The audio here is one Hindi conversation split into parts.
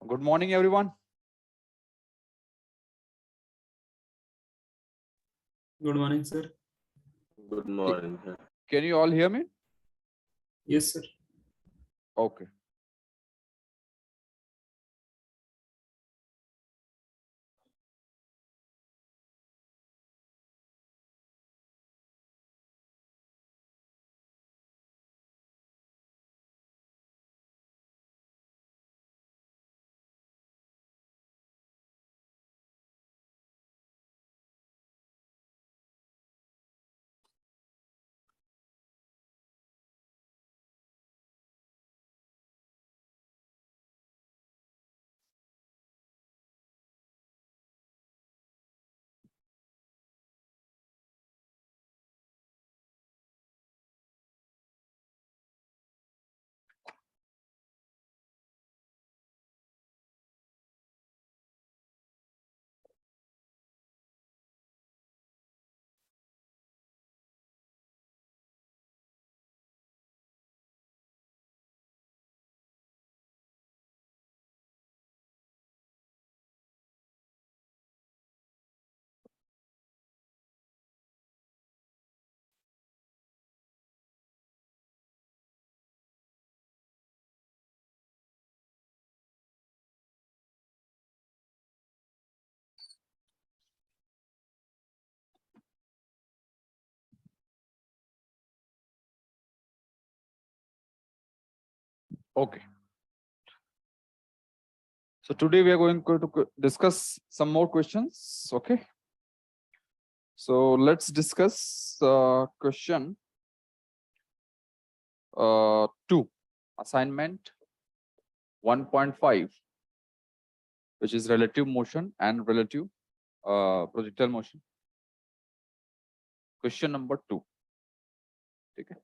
Good morning, everyone. Good morning, sir. Good morning, sir. Can you all hear me? Yes, sir. Okay. Okay. So today we are going to discuss some more questions. Okay. So let's discuss question 2, assignment 1.5, which is relative motion and relative projectile motion. Question number 2. Okay.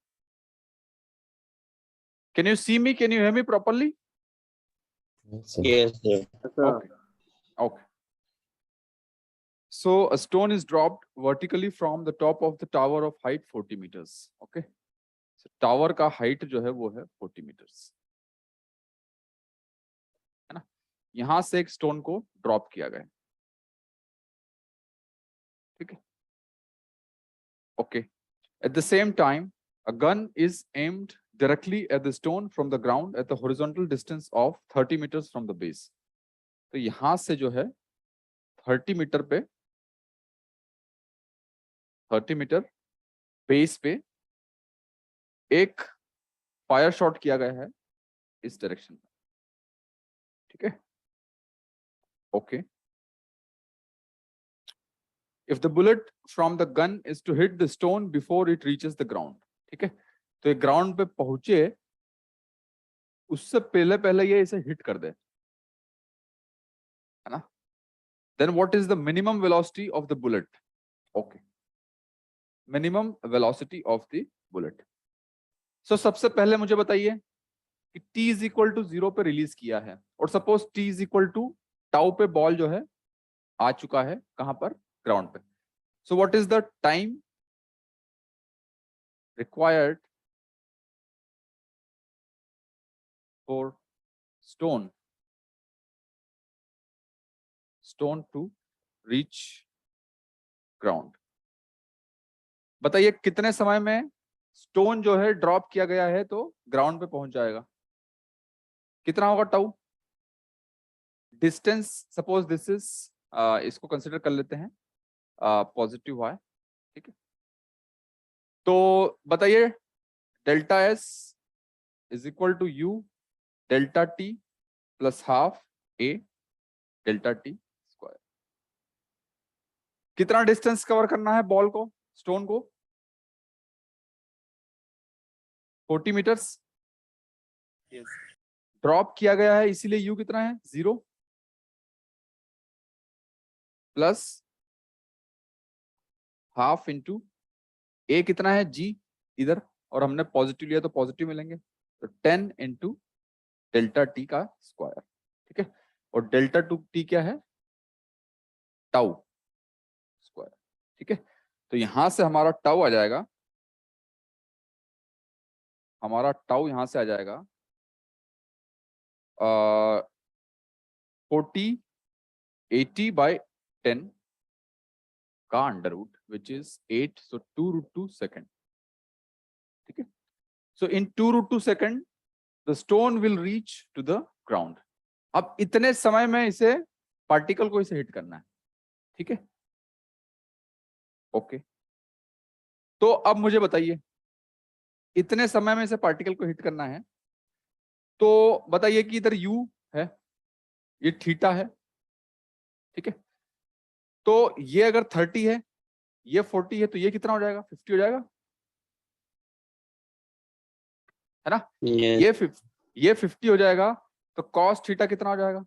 Can you see me? Can you hear me properly? Yes, sir. Okay. Okay. So a stone is dropped vertically from the top of the tower of height 40 meters. Okay. So tower का height जो है वो है 40 meters. है ना? यहां से एक स्टोन को ड्रॉप किया गया. ठीक है. Okay. At the same time, a gun is aimed directly at the stone from the ground at the horizontal distance of 30 meters from the base. तो यहां से जो है 30 मीटर पे 30 मीटर बेस पे एक फायर शॉट किया गया है इस डायरेक्शन में. ठीक है. Okay. If the bullet from the gun is to hit the stone before it reaches the ground. ठीक है. तो ये ग्राउंड पे पहुंचे उससे पहले पहले ये इसे हिट कर दे, है ना? Then what is the minimum velocity of the bullet? Okay. Minimum velocity of the bullet. So सबसे पहले मुझे बताइए कि t is equal to 0 पे रिलीज किया है और suppose t is equal to tau पे बॉल जो है आ चुका है कहां पर? ग्राउंड पे. So what is the time required for stone to reach ground? बताइए कितने समय में स्टोन जो है ड्रॉप किया गया है तो ग्राउंड पे पहुंच जाएगा? कितना होगा tau? Distance suppose this is, इसको कंसिडर कर लेते हैं पॉजिटिव वाई. ठीक है. तो बताइए delta s is equal to u delta t plus half a delta t square. कितना डिस्टेंस कवर करना है बॉल को, स्टोन को? 40 मीटर्स. ड्रॉप किया गया है इसीलिए यू कितना है? 0 प्लस हाफ इंटू ए कितना है? जी इधर, और हमने पॉजिटिव लिया तो पॉजिटिव मिलेंगे, तो 10 इंटू डेल्टा टी का स्क्वायर. ठीक है. और डेल्टा टू टी क्या है? Tau square. ठीक है. तो यहां से हमारा टाउ आ जाएगा, हमारा टाउ यहां से आ जाएगा 40 80 by 10 का under root which is 8, so 2√2 second. ठीक है, so in 2√2 second the stone will reach to the ground। अब इतने समय में इसे पार्टिकल को इसे हिट करना है। ठीक है, ओके। तो अब मुझे बताइए, इतने समय में इसे पार्टिकल को हिट करना है, तो बताइए कि इधर u है, ये थीटा है। ठीक है, तो ये अगर 30 है, ये 40 है, तो ये कितना हो जाएगा? 50 हो जाएगा, है ना? Yes. ये 50 हो जाएगा, तो कॉस थीटा कितना हो जाएगा?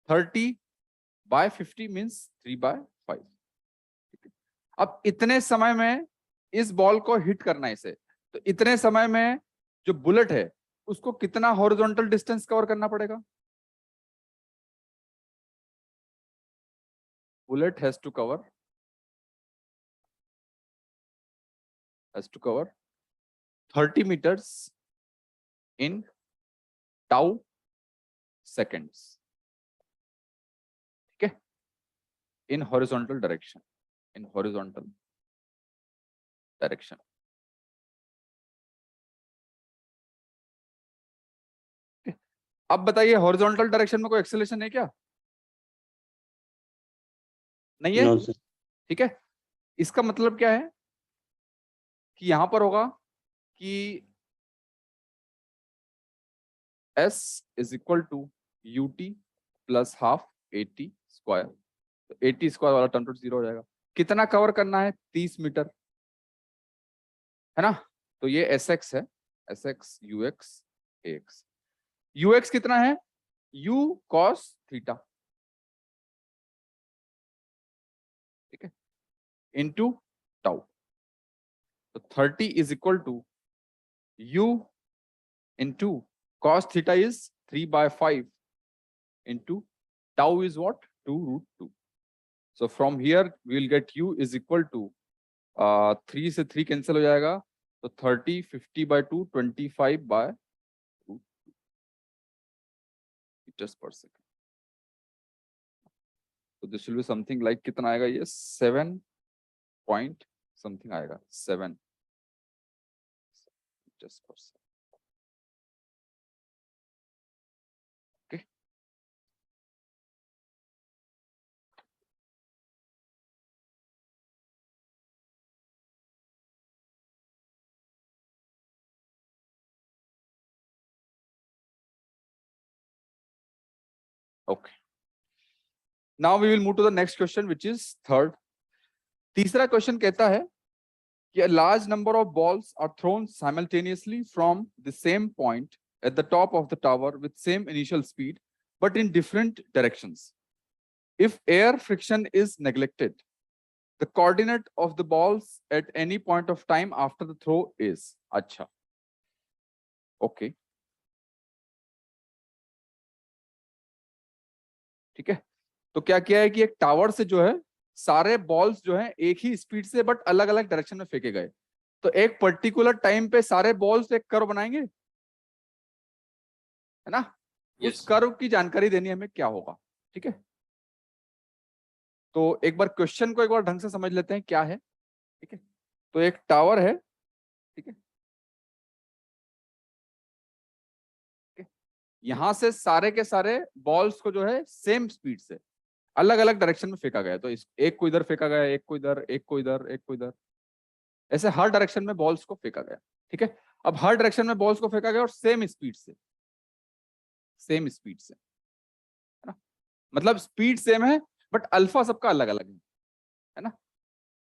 30/50 मीन्स 3/5। ठीक है, अब इतने समय में इस बॉल को हिट करना है इसे, तो इतने समय में जो बुलेट है उसको कितना हॉरिजॉन्टल डिस्टेंस कवर करना पड़ेगा? Bullet has to cover 30 meters in tau seconds। ठीक है, in horizontal direction, in horizontal direction। अब बताइए, हॉरिजॉन्टल डायरेक्शन में कोई एक्सेलरेशन है क्या? नहीं है। No, sir. ठीक है, इसका मतलब क्या है कि यहां पर होगा कि s is equal to ut plus half 80 square. तो 80 स्क्वायर वाला टर्म टू 0 हो जाएगा। कितना कवर करना है? 30 मीटर, है ना? तो ये sx है, sx ux ax। ux कितना है? u cos theta. ठीक है, इनटू टाउ। तो 30 is equal to u into cos theta is 3/5 into tau is what? 2√2। So from here we will get u is equal to 3 से 3 कैंसिल हो जाएगा, तो 30 50/2 25/2 meters per second। तो this will be something like, कितना आएगा ये? 7 पॉइंट समथिंग आएगा, 7 meters per second। Okay, now we will move to the next question which is third। तीसरा क्वेश्चन कहता है कि a large number of balls are thrown simultaneously from the same point at the top of the tower with same initial speed but in different directions। If air friction is neglected, the coordinate of the balls at any point of time after the throw is। अच्छा, okay, ठीक है। तो क्या किया है कि एक टावर से जो है सारे बॉल्स जो है एक ही स्पीड से बट अलग अलग डायरेक्शन में फेंके गए। तो एक पर्टिकुलर टाइम पे सारे बॉल्स एक कर्व बनाएंगे, है ना? Yes, उस कर्व की जानकारी देनी हमें क्या होगा। ठीक है, तो एक बार क्वेश्चन को एक बार ढंग से समझ लेते हैं क्या है। ठीक है, तो एक टावर है, ठीक है, यहां से सारे के सारे बॉल्स को जो है सेम स्पीड से अलग अलग डायरेक्शन में फेंका गया। तो इस एक को इधर फेंका गया, एक को इधर, एक को इधर, एक को इधर, ऐसे हर डायरेक्शन में बॉल्स को फेंका गया। ठीक है, अब हर डायरेक्शन में बॉल्स को फेंका गया और सेम स्पीड से, सेम स्पीड से, है ना? मतलब स्पीड सेम है बट अल्फा सबका अलग अलग है ना?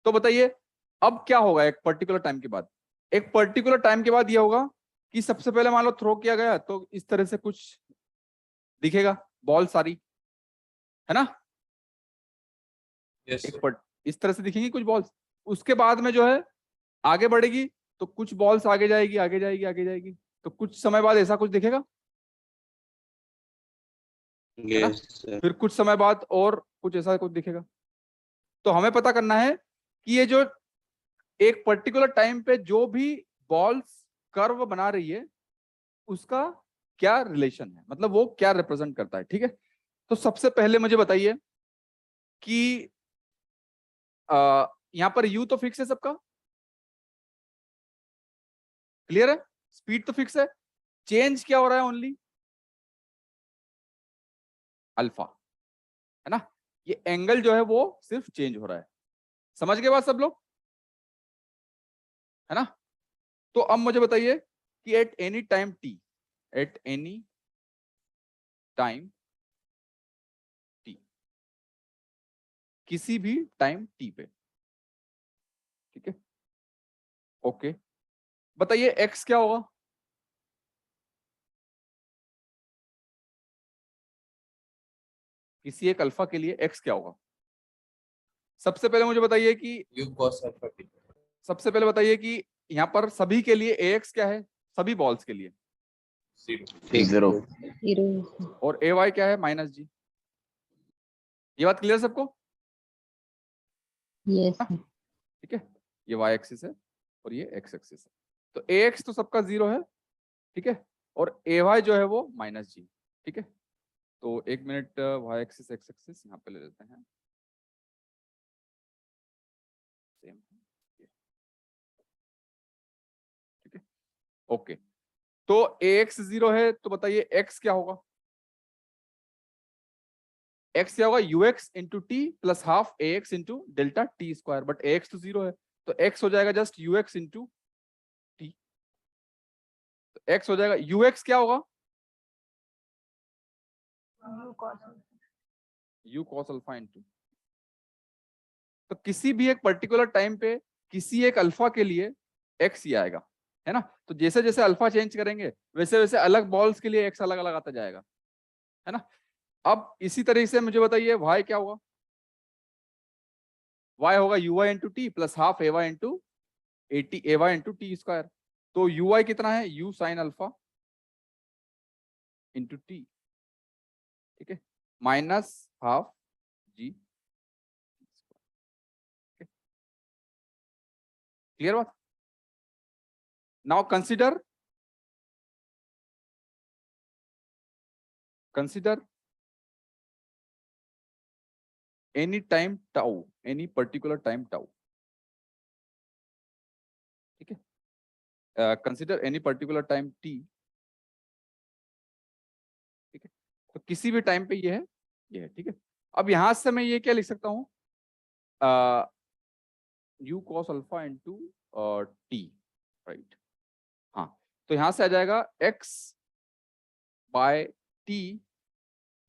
तो बताइए अब क्या होगा एक पर्टिकुलर टाइम के बाद? एक पर्टिकुलर टाइम के बाद ये होगा कि सबसे पहले मान लो थ्रो किया गया तो इस तरह से कुछ दिखेगा, बॉल सारी, है ना? yes, sir. इस तरह से दिखेंगी कुछ बॉल्स। उसके बाद में जो है आगे बढ़ेगी तो कुछ बॉल्स आगे जाएगी, आगे जाएगी, आगे जाएगी, तो कुछ समय बाद ऐसा कुछ दिखेगा, है ना? Yes, sir. फिर कुछ समय बाद और कुछ ऐसा कुछ दिखेगा। तो हमें पता करना है कि ये जो एक पर्टिकुलर टाइम पे जो भी बॉल्स कर्व बना रही है उसका क्या रिलेशन है, मतलब वो क्या रिप्रेजेंट करता है। ठीक है, तो सबसे पहले मुझे बताइए कि यहां पर u तो फिक्स है सबका, क्लियर है, स्पीड तो फिक्स है, चेंज क्या हो रहा है ओनली अल्फा, है ना, ये एंगल जो है वो सिर्फ चेंज हो रहा है। समझ गए बात सब लोग, है ना। तो अब मुझे बताइए कि at any time t, at any time t, किसी भी टाइम t पे, ठीक है, ओके, बताइए x क्या होगा, किसी एक अल्फा के लिए x क्या होगा। सबसे पहले मुझे बताइए कि U cos alpha t. सबसे पहले बताइए कि यहाँ पर सभी के लिए ax क्या है, सभी बॉल्स के लिए, 0. और ay क्या है -g। ये बात क्लियर सबको, यस ठीक है, ये y एक्सिस है और ये x एक्सिस है, तो ax तो सबका 0 है, ठीक है, और ay जो है वो -g, ठीक है। तो एक minute, y axis x axis यहाँ पे ले लेते हैं, सेम, ठीक है, ओके। तो ax 0 है, तो बताइए x क्या होगा, x क्या होगा, ux into T plus half ax into delta t square, but ax तो 0 है, तो x हो जाएगा जस्ट ux इंटू टी, तो x हो जाएगा, ux क्या होगा, u cos अल्फा इंटू, तो किसी भी एक पर्टिकुलर टाइम पे किसी एक अल्फा के लिए x ही आएगा, है ना। तो जैसे जैसे अल्फा चेंज करेंगे वैसे वैसे अलग बॉल्स के लिए x अलग अलग आता जाएगा, है ना। अब इसी तरीके से मुझे बताइए y क्या होगा, y होगा uy into T plus half ay into ay into t square, तो uy कितना है, u sine alpha into t, ठीक है, माइनस हाफ g, क्लियर बात। Now consider any time tau, any particular time tau, ठीक है, consider any particular time t, ठीक है, तो किसी भी टाइम पे ये है, ठीक है। अब यहां से मैं ये क्या लिख सकता हूँ, u cos alpha into T, right, हाँ, तो यहां से आ जाएगा x by T,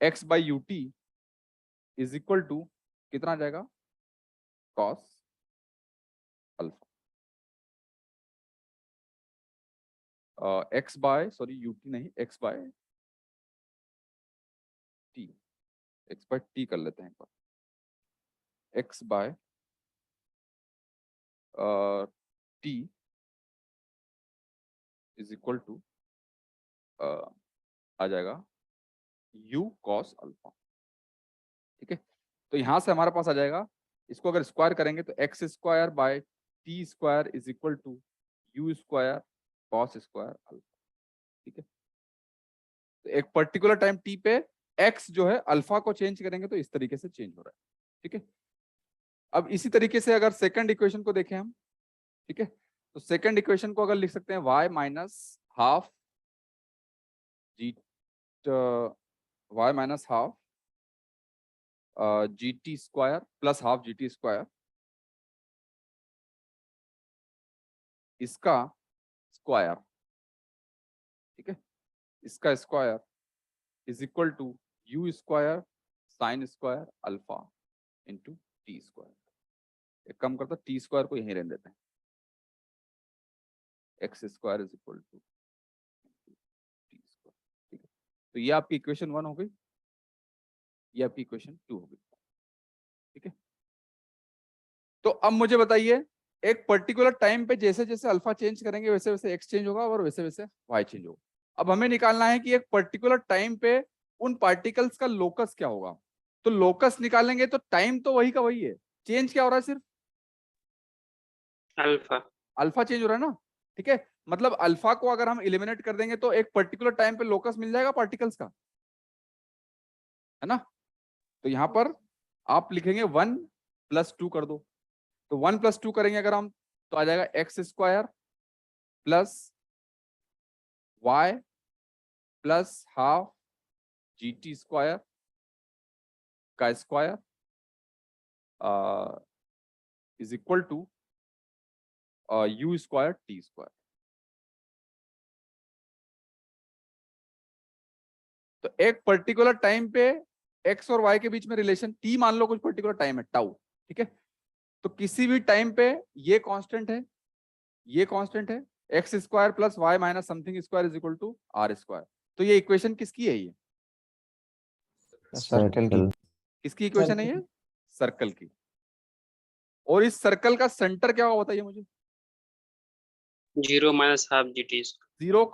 x by U T is equal to कितना आ जाएगा, cos alpha, x by sorry U T नहीं, x by T, x by T कर लेते हैं एक बार, x by T is equal to आ जाएगा u cos अल्फा, ठीक है। तो यहां से हमारे पास आ जाएगा, इसको अगर स्क्वायर करेंगे तो x square by t square is equal to you square cos square alpha, ठीक है। तो एक पर्टिकुलर टाइम टी पे एक्स जो है अल्फा को चेंज करेंगे तो इस तरीके से चेंज हो रहा है, ठीक है। अब इसी तरीके से अगर सेकंड इक्वेशन को देखें हम, ठीक है, तो सेकंड इक्वेशन को अगर लिख सकते हैं y minus half g, y minus half g t square plus half g t square, इसका स्क्वायर, ठीक है, इसका square is equal to you square sine square alpha into t square. एक कम करता, टी स्क्वायर को यहीं रहने देते हैं, x square is equal to t square, ठीक है। तो ये आपकी इक्वेशन 1 हो गई, ये आपकी इक्वेशन 2 हो गई, ठीक है। तो अब मुझे बताइए एक पर्टिकुलर टाइम पे जैसे जैसे अल्फा चेंज करेंगे वैसे वैसे एक्स चेंज होगा और वैसे वैसे वाई चेंज होगा। अब हमें निकालना है कि एक पर्टिकुलर टाइम पे उन पार्टिकल्स का लोकस क्या होगा, तो लोकस निकालेंगे तो टाइम तो वही का वही है, चेंज क्या हो रहा है, सिर्फ अल्फा। अल्फा चेंज हो रहा है ना, ठीक है। मतलब अल्फा को अगर हम इलिमिनेट कर देंगे तो एक पर्टिकुलर टाइम पे लोकस मिल जाएगा पार्टिकल्स का, है ना। तो यहाँ पर आप लिखेंगे 1 + 2 कर दो, तो 1 + 2 करेंगे अगर हम, तो आ जाएगा x² + y + ½ GT² का square is equal to U² T²। तो एक पर्टिकुलर टाइम पे x और y के बीच में रिलेशन t मान लो, कुछ पर्टिकुलर टाइम है टाउ, ठीक है। तो किसी भी टाइम पे ये कांस्टेंट है, ये कांस्टेंट है, x² + y - something square is equal to R²। तो ये इक्वेशन किसकी है? ये सर्कल की। किसकी इक्वेशन है? ये सर्कल की। और इस सर्कल का सेंटर क्या होगा बताइए मुझे? 0 - ½ GT 0,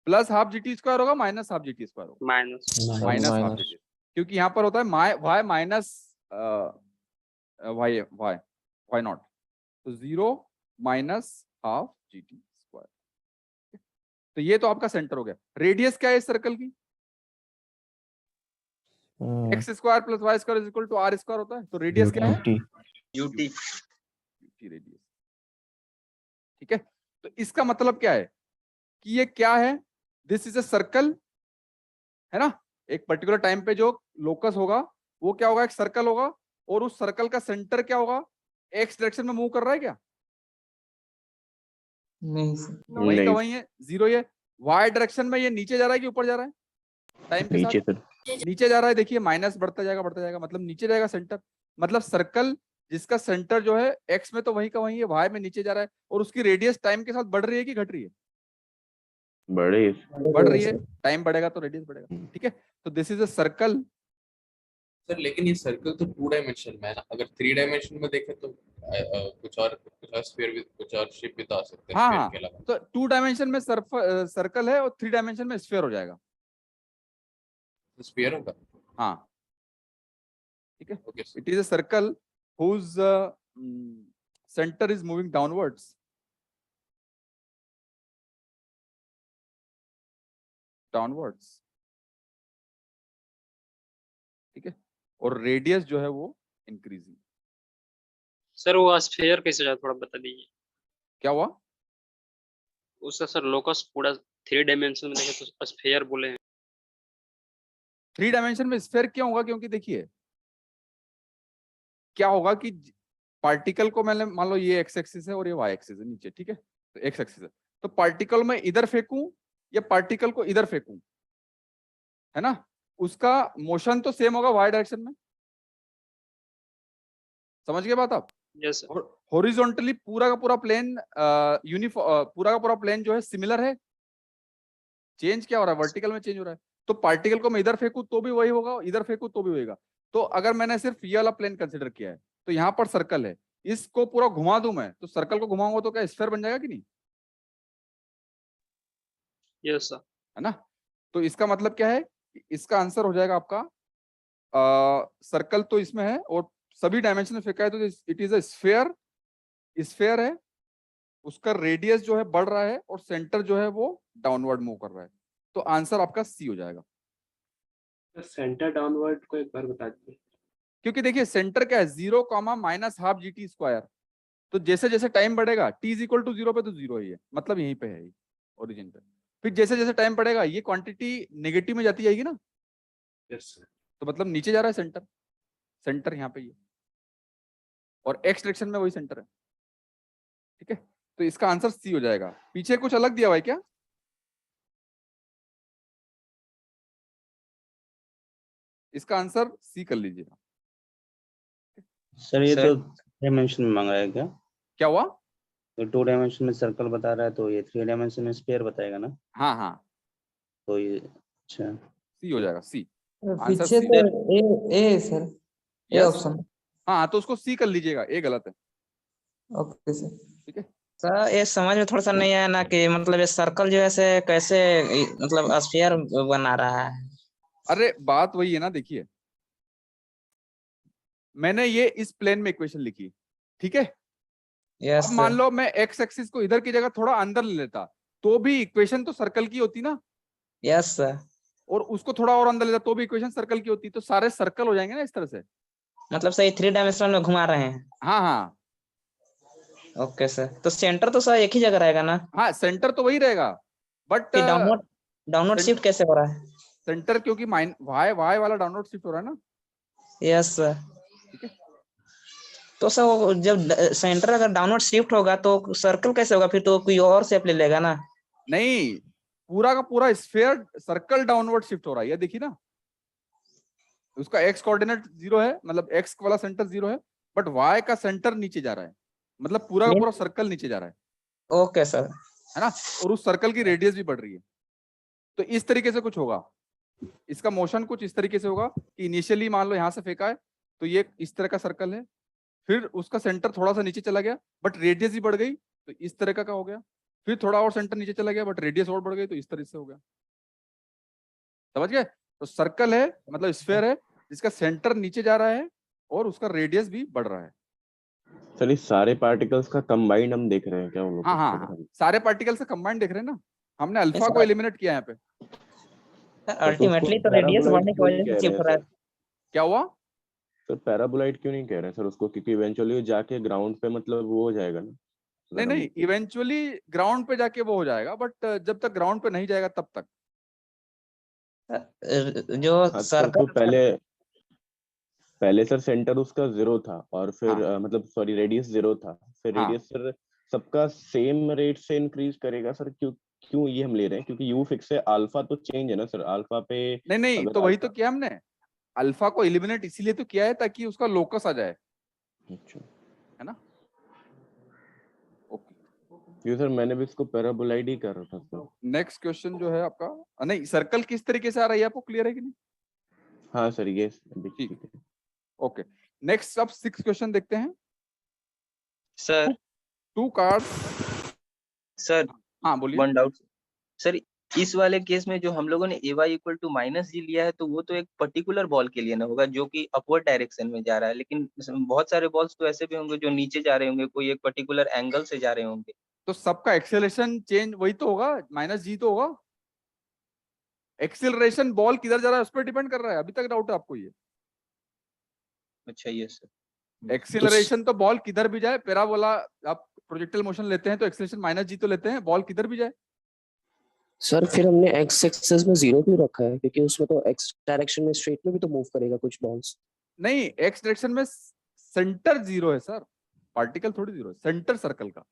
+½ GT² होगा, -½ GT² होगा? माइनस -½ GT, क्योंकि यहाँ पर होता है y माइनस y नॉट, तो 0 - ½ GT²। तो ये तो आपका सेंटर हो गया। रेडियस क्या है इस सर्कल की? x² + y² is equal to R² होता है। तो रेडियस क्या है? UT रेडियस, ठीक है। तो इसका मतलब क्या है कि ये क्या है? दिस इज अ सर्कल, है ना। एक पर्टिकुलर टाइम पे जो लोकस होगा वो क्या होगा? एक सर्कल होगा, और उस सर्कल का सेंटर क्या होगा? एक्स डायरेक्शन में मूव कर रहा है क्या? नहीं सर, वही का वही है, 0। ये वाई डायरेक्शन में ये नीचे जा रहा है कि ऊपर जा रहा है? टाइम के नीचे साथ नीचे जा रहा है। देखिए माइनस बढ़ता जाएगा, मतलब नीचे जाएगा सेंटर। मतलब सर्कल जिसका सेंटर जो है एक्स में तो वही का वही है, वाई में नीचे जा रहा है, और उसकी रेडियस टाइम के साथ बढ़ रही है कि घट रही है? बड़े बढ़ रही है। टाइम बढ़ेगा तो रेडियस बढ़ेगा, ठीक है। तो this is a circle. Sir लेकिन ये सर्कल तो 2 डायमेंशन में है ना, अगर 3 डायमेंशन में देखें तो कुछ और स्फीयर भी, कुछ और शेप भी तो आ सकते हैं हाँ स्फीयर हाँ, के अलावा। तो 2 डायमेंशन में सर्कल है, और 3 डायमेंशन में स्फीयर हो जाएगा। स्फीयर होगा। हाँ, ठीक है। Okay it is a circle whose center is moving downwards, ठीक है। और रेडियस जो है वो इंक्रीजिंग। सर वो स्फीयर कैसे जाए थोड़ा बता दीजिए। क्या हुआ? उसका सर लोकस पूरा 3 डायमेंशन में देखे तो स्फीयर बोले हैं। 3 डायमेंशन में स्फीयर क्यों होगा? क्योंकि देखिए क्या होगा कि पार्टिकल को मैंने मान लो ये एक्स एक्सिस है और ये वाई एक्सिस है नीचे, ठीक है। तो एक्स एक्सिस है, तो पार्टिकल में इधर फेंकूं या पार्टिकल को इधर फेंकूं, है ना, उसका मोशन तो सेम होगा वाई डायरेक्शन में। समझ गए बात आप? Yes sir. हॉरिजॉन्टली पूरा का पूरा प्लेन पूरा का पूरा प्लेन जो है सिमिलर है। चेंज क्या हो रहा है? वर्टिकल में चेंज हो रहा है। तो पार्टिकल को मैं इधर फेंकूं तो भी वही होगा, इधर फेंकूं तो भी वही होगा। तो अगर मैंने सिर्फ ये वाला प्लेन कंसिडर किया है, तो यहाँ पर सर्कल है, इसको पूरा घुमा दूं मैं, तो सर्कल को घुमाऊंगा तो क्या स्फीयर बन जाएगा कि नहीं? Yes sir. है ना। तो इसका मतलब क्या है? इसका आंसर हो जाएगा आपका सर्कल तो इसमें है और सभी डायमेंशन में फेंका है, तो it is a sphere. Sphere है, उसका रेडियस जो है बढ़ रहा है और सेंटर जो है वो डाउनवर्ड मूव कर रहा है। तो आंसर आपका सी हो जाएगा। सेंटर डाउनवर्ड को एक बार बता दीजिए। क्योंकि देखिए सेंटर क्या है? 0, -½ GT²। तो जैसे जैसे टाइम बढ़ेगा t = 0 पे तो 0 ही है, मतलब यहीं पे है ओरिजिन पे। फिर जैसे जैसे टाइम बढ़ेगा ये क्वांटिटी नेगेटिव में जाती जाएगी ना, यस सर। तो मतलब नीचे जा रहा है सेंटर। सेंटर यहाँ पे ही है और एक्स डायरेक्शन में वही सेंटर है, ठीक है। तो इसका आंसर सी हो जाएगा। पीछे कुछ अलग दिया हुआ है क्या? इसका आंसर सी कर लीजिएगा। सर ये सर। तो डायमेंशन में मांग रहा है क्या? क्या हुआ? तो 2 डायमेंशन में सर्कल बता रहा है, तो ये 3 डायमेंशन में स्फीयर बताएगा ना, हाँ हाँ, तो ये अच्छा सी हो जाएगा। सी आंसर पीछे सी। तो ए है सर, ए यस, ऑप्शन। हाँ तो उसको सी कर लीजिएगा, ए गलत है, ओके सर। ठीक है। सर ये समझ में थोड़ा सा नहीं आया ना कि मतलब ये सर्कल जो है से कैसे मतलब स्फीयर बना रहा है। अरे बात वही है ना, देखिए मैंने ये इस प्लेन में इक्वेशन लिखी, ठीक है। यस अब मान लो मैं एक्स एक्सिस को इधर की जगह थोड़ा अंदर ले लेता, तो भी इक्वेशन तो सर्कल की होती ना। Yes sir. और उसको थोड़ा और अंदर ले जाओ तो भी इक्वेशन सर्कल की होती, तो सारे सर्कल हो जाएंगे ना इस तरह से। मतलब सही 3 डायमेंशनल में घुमा रहे हैं। हाँ हाँ ओके सर, तो सेंटर तो सर एक ही जगह रहेगा ना? हाँ, सेंटर तो वही रहेगा, बट फिर डाउनवर्ड शिफ्ट कैसे हो रहा है? सेंटर क्योंकि वाई वाला डाउनवर्ड शिफ्ट हो रहा है ना। Yes sir. ठीक है, तो सर वो जब सेंटर अगर डाउनवर्ड शिफ्ट होगा तो सर्कल कैसे होगा? फिर तो कोई और शेप ले लेगा ना। नहीं, पूरा का पूरा स्फीयर सर्कल डाउनवर्ड शिफ्ट हो रहा है, ये देखिए ना, उसका एक्स कोऑर्डिनेट 0 है, मतलब एक्स वाला सेंटर 0 है, बट वाई का सेंटर नीचे जा रहा है, मतलब पूरा का पूरा सर्कल नीचे जा रहा है। Okay sir. है ना, और उस सर्कल की रेडियस भी बढ़ रही है। तो इस तरीके से कुछ होगा, इसका मोशन कुछ इस तरीके से होगा कि इनिशियली मान लो यहाँ से फेंका है तो ये इस तरह का सर्कल है, फिर उसका सेंटर थोड़ा सा नीचे चला गया बट रेडियस ही बढ़ गई तो इस तरह का हो गया, फिर थोड़ा और सेंटर नीचे चला गया बट रेडियस और बढ़ गई तो इस तरह से हो गया। समझ गए? तो सर्कल है मतलब स्फीयर है जिसका सेंटर नीचे जा रहा है और उसका रेडियस भी बढ़ रहा है। सर इस सारे पार्टिकल्स का कंबाइंड हम देख रहे हैं क्या उन लोग? हाँ हाँ हाँ, सारे पार्टिकल से कंबाइंड देख रहे हैं ना, हमने अल्फा को एलिमिनेट किया यहाँ पे। अल्टीमेटली तो रेडियस बढ़ने की वजह से शिफ्ट हो रहा है। क्या हुआ सर? पैराबोलाइड क्यों नहीं कह रहे हैं सर उसको, क्योंकि इवेंचुअली जाके ग्राउंड पे मतलब वो हो जाएगा ना। नहीं नहीं, इवेंचुअली ग्राउंड पे जाके वो हो जाएगा, बट जब तक ग्राउंड पे नहीं जाएगा तब तक। जो तो सर्कल पहले सर सेंटर उसका 0 था और फिर हाँ। मतलब सॉरी रेडियस 0 था, फिर हाँ। रेडियस सर सबका सेम रेट से इंक्रीज करेगा सर? क्यों ये हम ले रहे हैं? क्योंकि यू फिक्स है, अल्फा तो चेंज है ना सर, अल्फा पे नहीं नहीं, अगर तो वही तो किया हमने, अल्फा को एलिमिनेट इसीलिए तो किया है ताकि उसका लोकस आ जाए, अच्छा है ना। ओके, क्यों सर, मैंने भी इसको पैराबोलाइड ही कर रहा था सर। नेक्स्ट क्वेश्चन जो है आपका, नहीं सर्कल किस तरीके से आ रही है आपको क्लियर है कि नहीं? हाँ सर ये ठीक है, ओके। नेक्स्ट अब 6 क्वेश्चन देखते हैं। Sir 2 cards. सर हाँ बोलिए। वन डाउट सर, इस वाले केस में जो हम लोगों ने ए वाई इक्वल टू माइनस जी लिया है तो वो तो एक पर्टिकुलर बॉल के लिए ना होगा जो कि अपवर्ड डायरेक्शन में जा रहा है, लेकिन बहुत सारे बॉल्स तो ऐसे भी होंगे जो नीचे जा रहे होंगे, कोई एक पर्टिकुलर एंगल से जा रहे होंगे। तो सबका एक्सेलरेशन चेंज वही तो होगा, माइनस जी तो होगा। एक्सेलरेशन बॉल किधर जा रहा है उस पर डिपेंड कर रहा है, अभी तक डाउट है आपको ये? अच्छा ये सर, एक्सेलरेशन तो बॉल किधर भी जाए, पैराबोला आप प्रोजेक्टाइल मोशन लेते हैं तो एक्सेलरेशन माइनस जी तो लेते हैं, बॉल किधर भी जाए। सर फिर हमने एक्स एक्सिस में 0 क्यों रखा है? क्योंकि उसमें तो एक्स डायरेक्शन में स्ट्रेट में भी तो मूव करेगा कुछ बॉल्स। नहीं, एक्स डायरेक्शन में सेंटर 0 है सर, पार्टिकल थोड़ी 0 है, सेंटर सर्कल का।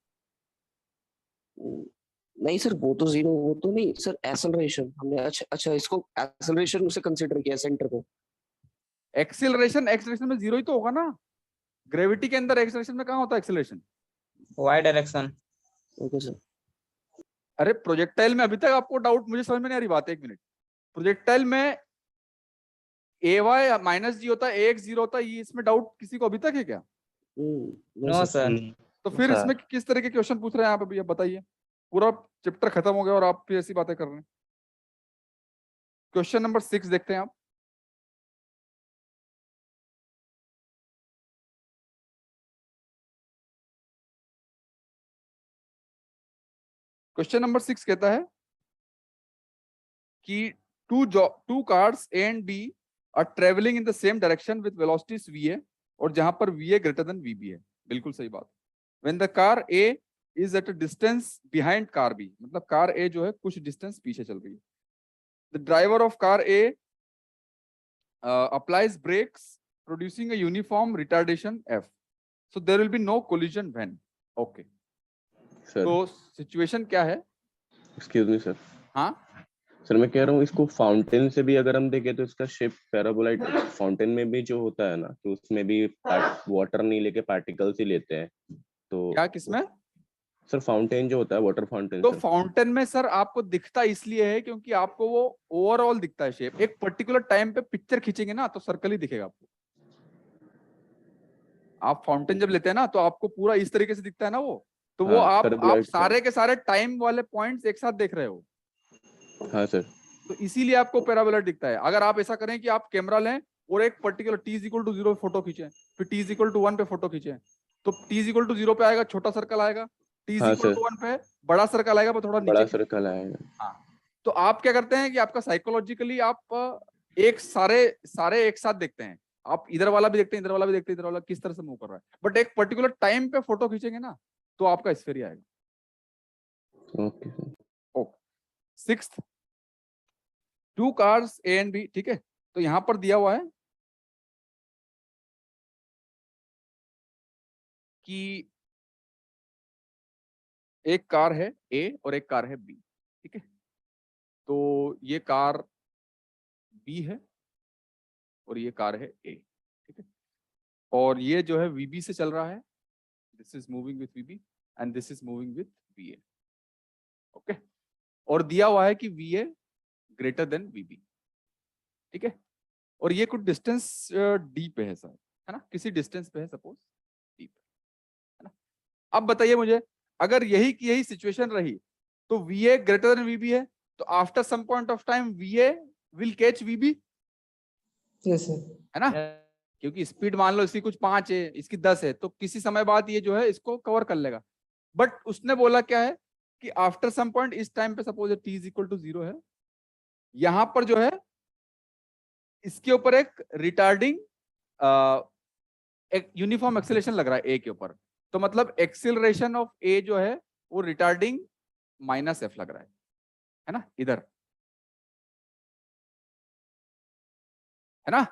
नहीं सर वो तो 0, वो तो नहीं सर, एक्सेलरेशन हमने अच्छा इसको एक्सेलरेशन से कंसीडर किया सेंटर को। एक्सेलरेशन एक्स डायरेक्शन में 0 ही तो होगा ना, ग्रेविटी के अंदर एक्स डायरेक्शन में कहाँ होता है acceleration? Y direction. Okay sir. अरे प्रोजेक्टाइल में अभी तक आपको डाउट, मुझे समझ में नहीं आ रही बात, एक मिनट। प्रोजेक्टाइल में ए वाई माइनस जी होता है, ए एक्स 0 होता है, ये इसमें डाउट किसी को अभी तक है क्या? No sir. तो फिर इसमें किस तरह के क्वेश्चन पूछ रहे हैं आप अभी, अब बताइए। पूरा चैप्टर खत्म हो गया और आप फिर ऐसी बातें कर रहे हैं। क्वेश्चन नंबर 6 देखते हैं आप। क्वेश्चन नंबर 6 कहता है कि two cars A and B are travelling in the same direction with velocities v, और जहां पर वी ग्रेटर देन वी है। बिल्कुल सही बात। When the car A is at a distance behind car B, मतलब कार ए जो है कुछ डिस्टेंस पीछे चल रही है। The driver of car A applies brakes producing a uniform retardation f, so there will be no collision when. Okay, sir तो सिचुएशन क्या है? Excuse me sir. हाँ सर मैं कह रहा हूँ इसको फाउंटेन से भी अगर हम देखें तो इसका शेप पैराबोलाइड, फाउंटेन में भी जो होता है ना तो उसमें भी वाटर नहीं लेके पार्टिकल्स ही लेते हैं। तो क्या किसमें? सर फाउंटेन जो होता है, वाटर फाउंटेन। तो फाउंटेन में सर आपको दिखता इसलिए है क्योंकि आपको वो ओवरऑल दिखता है शेप। एक पर्टिकुलर टाइम पे पिक्चर खींचेंगे ना तो सर्कल ही दिखेगा आपको। आप फाउंटेन जब लेते हैं ना तो आपको पूरा इस तरीके से दिखता है ना वो, तो वो आप सारे के सारे टाइम वाले पॉइंट्स एक साथ देख रहे हो। हाँ सर। तो इसीलिए आपको पैराबोलाइड दिखता है। अगर आप ऐसा करें कि आप कैमरा लें और एक पर्टिकुलर t=0 पे फोटो खींचे, फिर t=1 पे फोटो खींचे, तो t=0 पे आएगा छोटा सर्कल आएगा, t=1 पे बड़ा सर्कल आएगा पर थोड़ा बड़ा नीचे। सर्कल आएगा। हाँ, तो आप क्या करते हैं कि आपका साइकोलॉजिकली आप एक सारे एक साथ देखते हैं, आप इधर वाला भी देखते हैं, इधर वाला भी देखते हैं, इधर वाला किस तरह से मूव कर रहा है, बट एक पर्टिकुलर टाइम पे फोटो खींचेंगे ना तो आपका स्फीयर ही आएगा। Okay sir. Okay, sixth, two cars A and B, ठीक है, तो यहां पर दिया हुआ है कि एक कार है ए और एक कार है बी, ठीक है, तो ये कार बी है और ये कार है ए, ठीक है, और ये जो है वीबी से चल रहा है, this is moving with VB and this is moving with वीए, okay, और दिया हुआ है कि वीए ग्रेटर देन वीबी, ठीक है, और ये कुछ डिस्टेंस डी पे है सर, है ना, किसी डिस्टेंस पे है सपोज डी पे, है ना। अब बताइए मुझे, अगर यही की यही सिचुएशन रही तो वीए ग्रेटर देन वीबी है, तो after some point of time VA will catch VB, yes sir, है ना, क्योंकि स्पीड मान लो इसकी कुछ 5 है, इसकी 10 है, तो किसी समय बाद ये जो है इसको कवर कर लेगा, बट उसने बोला क्या है कि आफ्टर सम पॉइंट इस टाइम पे suppose t is equal to 0 है, यहां पर जो है इसके ऊपर एक रिटार्डिंग एक यूनिफॉर्म एक्सेलरेशन लग रहा है ए के ऊपर, तो मतलब एक्सेलरेशन ऑफ ए जो है वो रिटार्डिंग माइनस एफ लग रहा है ना, इधर, है ना,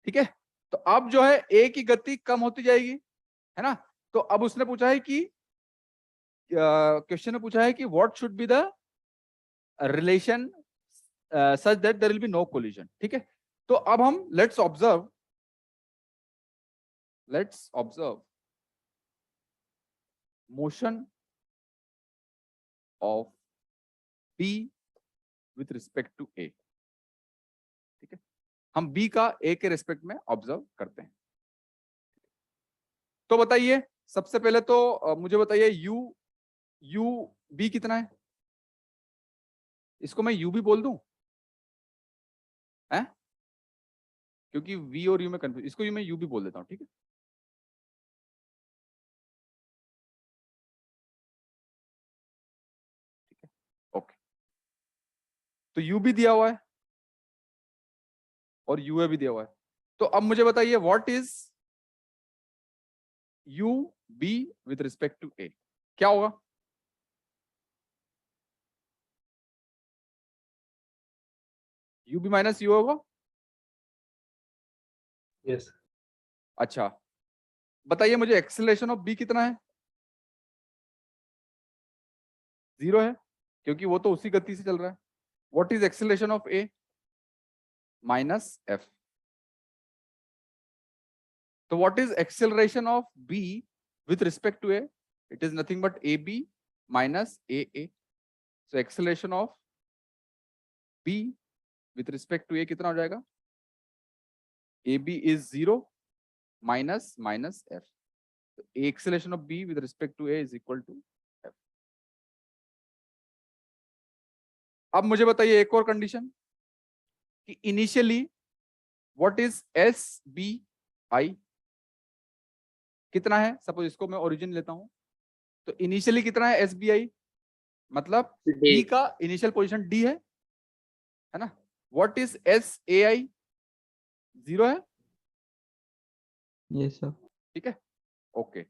ठीक है, तो अब जो है ए की गति कम होती जाएगी, है ना, तो अब उसने पूछा है कि क्वेश्चन ने पूछा है कि what should be the relation such that there will be no collision, ठीक है, तो अब हम let's observe motion of B with respect to A, ठीक है, हम बी का ए के रिस्पेक्ट में ऑब्जर्व करते हैं, तो बताइए सबसे पहले तो मुझे बताइए यू बी कितना है, इसको मैं यू भी बोल दूं, है, क्योंकि वी और यू में कंफ्यूज, इसको मैं यू भी बोल देता हूं, ठीक है, ओके, तो यू भी दिया हुआ है और यूए भी दिया हुआ है, तो अब मुझे बताइए what is U B with respect to A, क्या होगा, यू बी माइनस यू होगा, यस अच्छा बताइए मुझे एक्सेलरेशन ऑफ बी कितना है, 0 है, क्योंकि वो तो उसी गति से चल रहा है, what is acceleration of A, minus F, तो what is acceleration of B with respect to A, it is nothing but A B minus A A, so acceleration of B with respect to A कितना हो जाएगा, A B is 0 minus minus F, acceleration of B with respect to A is equal to F. अब मुझे बताइए एक और कंडीशन कि initially what is S B I कितना है, सपोज इसको मैं ओरिजिन लेता हूं, तो इनिशियली कितना है एस बी आई, मतलब बी का इनिशियल पोजीशन डी है ना, व्हाट इज एस ए आई, 0 है, यस सर, ठीक है, ओके,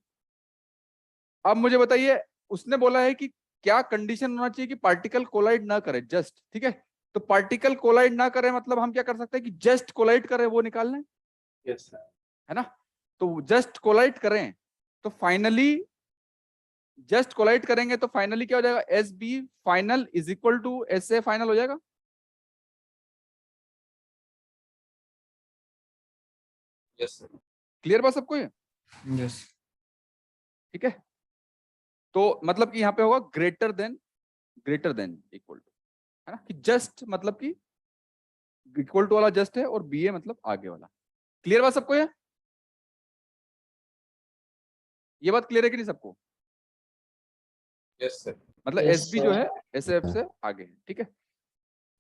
अब मुझे बताइए उसने बोला है कि क्या कंडीशन होना चाहिए कि पार्टिकल कोलाइड ना करे जस्ट, ठीक है, तो पार्टिकल कोलाइड ना करे मतलब हम क्या कर सकते हैं कि जस्ट कोलाइड करे वो निकालना है, यस सर, है ना, तो जस्ट कोलाइड करें तो फाइनली जस्ट कोलाइड करेंगे तो फाइनली क्या हो जाएगा, s B final is equal to s A final हो जाएगा, यस सर, क्लियर बात सबको ये, यस, ठीक है, तो मतलब कि यहाँ पे होगा ग्रेटर देन इक्वल टू, है ना, कि जस्ट मतलब कि इक्वल टू वाला जस्ट है और बी ए मतलब आगे वाला, क्लियर बात सबको ये बात क्लियर है कि नहीं सबको, यस सर, मतलब Yes, एस बी जो sir. है एस एफ से आगे है, ठीक है,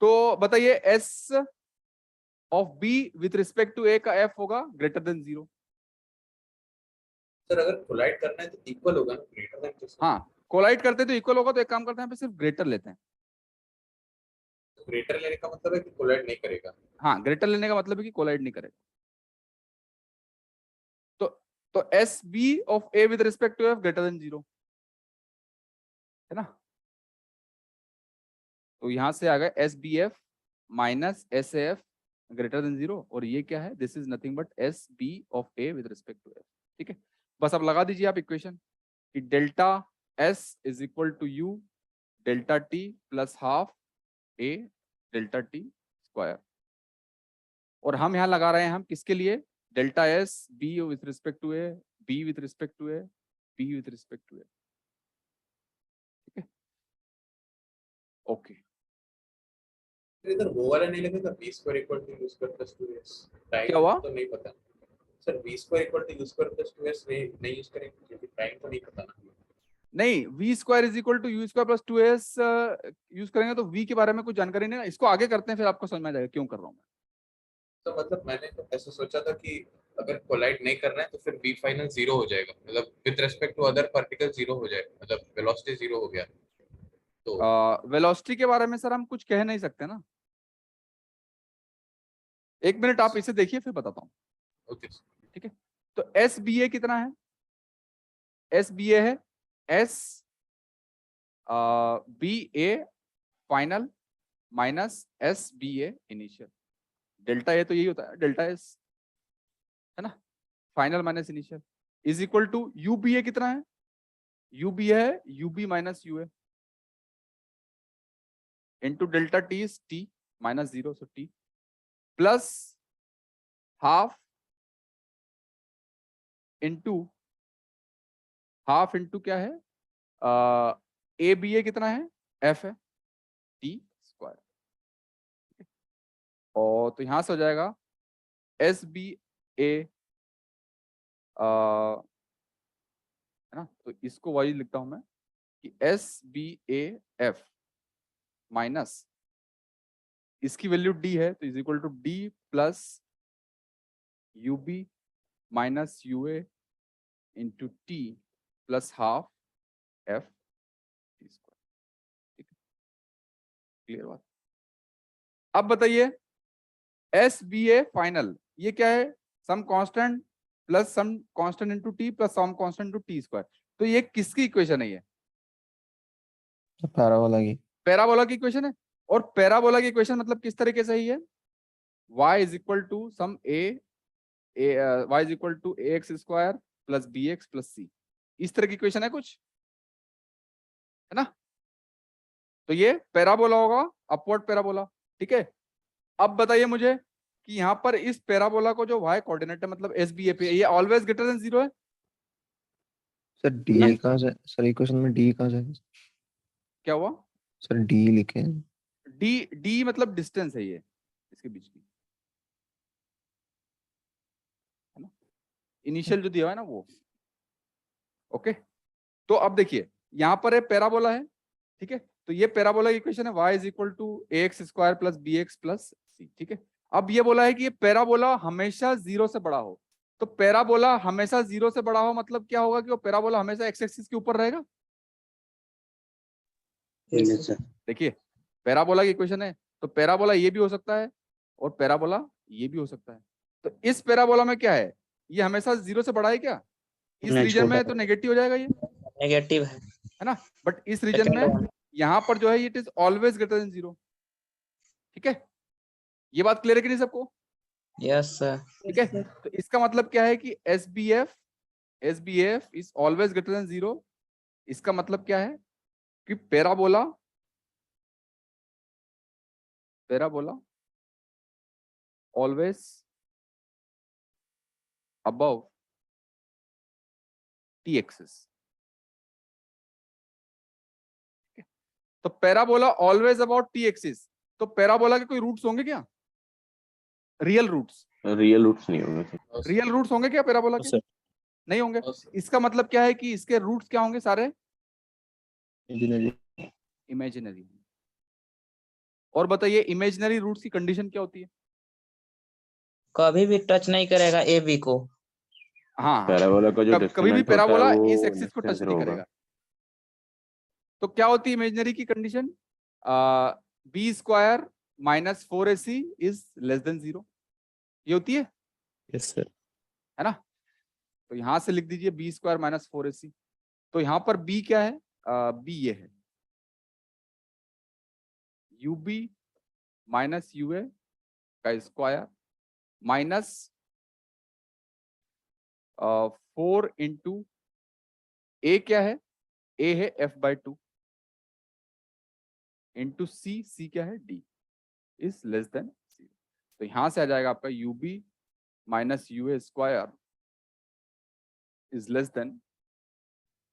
तो बताइए S of B with respect to A का एफ होगा ग्रेटर देन 0, सर अगर कोलाइड करना है तो इक्वल होगा ना, ग्रेटर देन हाँ कोलाइड करते तो इक्वल होगा, तो एक काम करते हैं यहाँ पे सिर्फ ग्रेटर लेते हैं। ग्रेटर लेने का मतलब है कि कोलाइड नहीं करेगा। हाँ, ग्रेटर लेने का मतलब है कि कोलाइड नहीं करेगा। तो s B of A with respect to f greater than 0, है ना। तो यहां से आ गया s B f minus s f greater than 0, और ये क्या है, this is nothing but s B of A with respect to f. ठीक है, बस अब लगा दीजिए आप इक्वेशन कि delta s is equal to u delta t plus half a delta t square, और हम यहाँ लगा रहे हैं हम किसके लिए, delta S B with respect to A, B with respect to A, B with respect to A. ठीक है, ओके। इधर वो वाला नहीं लगेगा, B square equal to you square plus 2s। क्या हुआ? तो नहीं पता sir, B square equal to you square plus 2s नहीं यूज करेंगे क्योंकि टाइम तो नहीं पता ना। नहीं, v square is equal to you square plus 2s use करेंगे तो वी के बारे में कुछ जानकारी नहीं है, इसको आगे करते हैं फिर आपको समझ में आ जाएगा क्यों कर रहा हूँ मैं। तो मतलब मैंने तो ऐसा सोचा था कि अगर कोलाइड नहीं करना है तो फिर v फाइनल 0 हो जाएगा, मतलब with respect to other particle 0 हो जाएगा, मतलब वेलोसिटी 0 हो गया। तो वेलोसिटी के बारे में सर हम कुछ कह नहीं सकते ना, एक मिनट आप इसे देखिए फिर बताता हूँ। ओके ठीक है, तो एस बी ए कितना है, एस बी ए है S B A final minus S B A initial, delta A तो यही होता है डेल्टा एस, है ना, final minus initial is equal to U B A कितना है, यू बी है U B minus you A into delta T is T minus 0, so T plus half into क्या है, ए बी ए कितना है, एफ है टी स्क्वायर, और तो यहां से हो जाएगा एस बी ए, है ना, तो इसको वाइज लिखता हूं मैं कि S B A f minus इसकी वैल्यू डी है तो is equal to d plus u B minus you A into T plus half f t square. ठीक है, क्लियर बात। अब बताइए एस बी ए फाइनल ये क्या है, some constant plus some constant into t plus some constant into t square, तो ये किसकी इक्वेशन है, ये पैराबोला की इक्वेशन है। और पैराबोला की इक्वेशन मतलब किस तरीके से ही है, y is equal to some y is equal to ax square plus bx plus c, इस तरह की इक्वेशन है कुछ, है ना। तो ये पैराबोला होगा, अपवर्ड पैराबोला। ठीक है, अब बताइए मुझे कि यहाँ पर इस पैराबोला को जो y कोऑर्डिनेट है मतलब एस बी ए पे, ये ऑलवेज ग्रेटर देन 0 है सर। डी कहाँ से सर, इक्वेशन में डी कहाँ से? क्या हुआ सर डी लिखे हैं। डी मतलब डिस्टेंस है ये इसके बीच की, है ना, इनिशियल जो दिया हुआ है ना वो। ओके, तो अब देखिए यहाँ पर है पैराबोला है, ठीक है, तो ये पैराबोला की इक्वेशन है y is equal to ax square plus bx plus c। ठीक है, अब ये बोला है कि ये पैराबोला हमेशा 0 से बड़ा हो, तो पैराबोला हमेशा 0 से बड़ा हो मतलब क्या होगा कि वो पैराबोला हमेशा एक्स एक्सिस के ऊपर रहेगा। देखिए पैराबोला की इक्वेशन है, तो पैराबोला ये भी हो सकता है और पैराबोला ये भी हो सकता है, तो इस पैराबोला में क्या है, ये हमेशा 0 से बड़ा है क्या, इस रीजन में तो नेगेटिव हो जाएगा, ये नेगेटिव है ना, बट इस रीजन में यहाँ पर जो है it is always greater than 0। ठीक है, ये बात क्लियर है कि नहीं सबको? Yes sir. ठीक है, तो इसका मतलब क्या है कि S B F is always greater than 0। इसका मतलब क्या है कि parabola always above T axis. तो parabola always about T axis, तो पैराबोला के कोई रूट्स होंगे क्या, रियल रूट्स नहीं होंगे। रियल रूट्स होंगे क्या पैराबोला के? नहीं होंगे। इसका मतलब क्या है कि इसके रूट्स क्या होंगे, सारे इमेजिनरी। और बताइए इमेजिनरी रूट्स की कंडीशन क्या होती है? कभी भी टच नहीं करेगा ए बी को। हाँ, पैराबोला का जो कभी भी डिस्प्लेसमेंट होता है पैराबोला वो इस एक्सिस को टच डिस्टेंस नहीं होगा। करेगा। तो क्या होती है इमेजिनरी की condition? B square minus 4ac is less than 0, ये होती है, यस सर। है ना? तो यहां से लिख दीजिए बी स्क्वायर माइनस 4ac। तो यहाँ पर बी क्या है? बी ये है ub माइनस ua का स्क्वायर माइनस 4 इंटू ए क्या है? ए है f/2 इंटू सी क्या है? d is less than 0। तो यहां से आ जाएगा आपका ub minus ua square is less then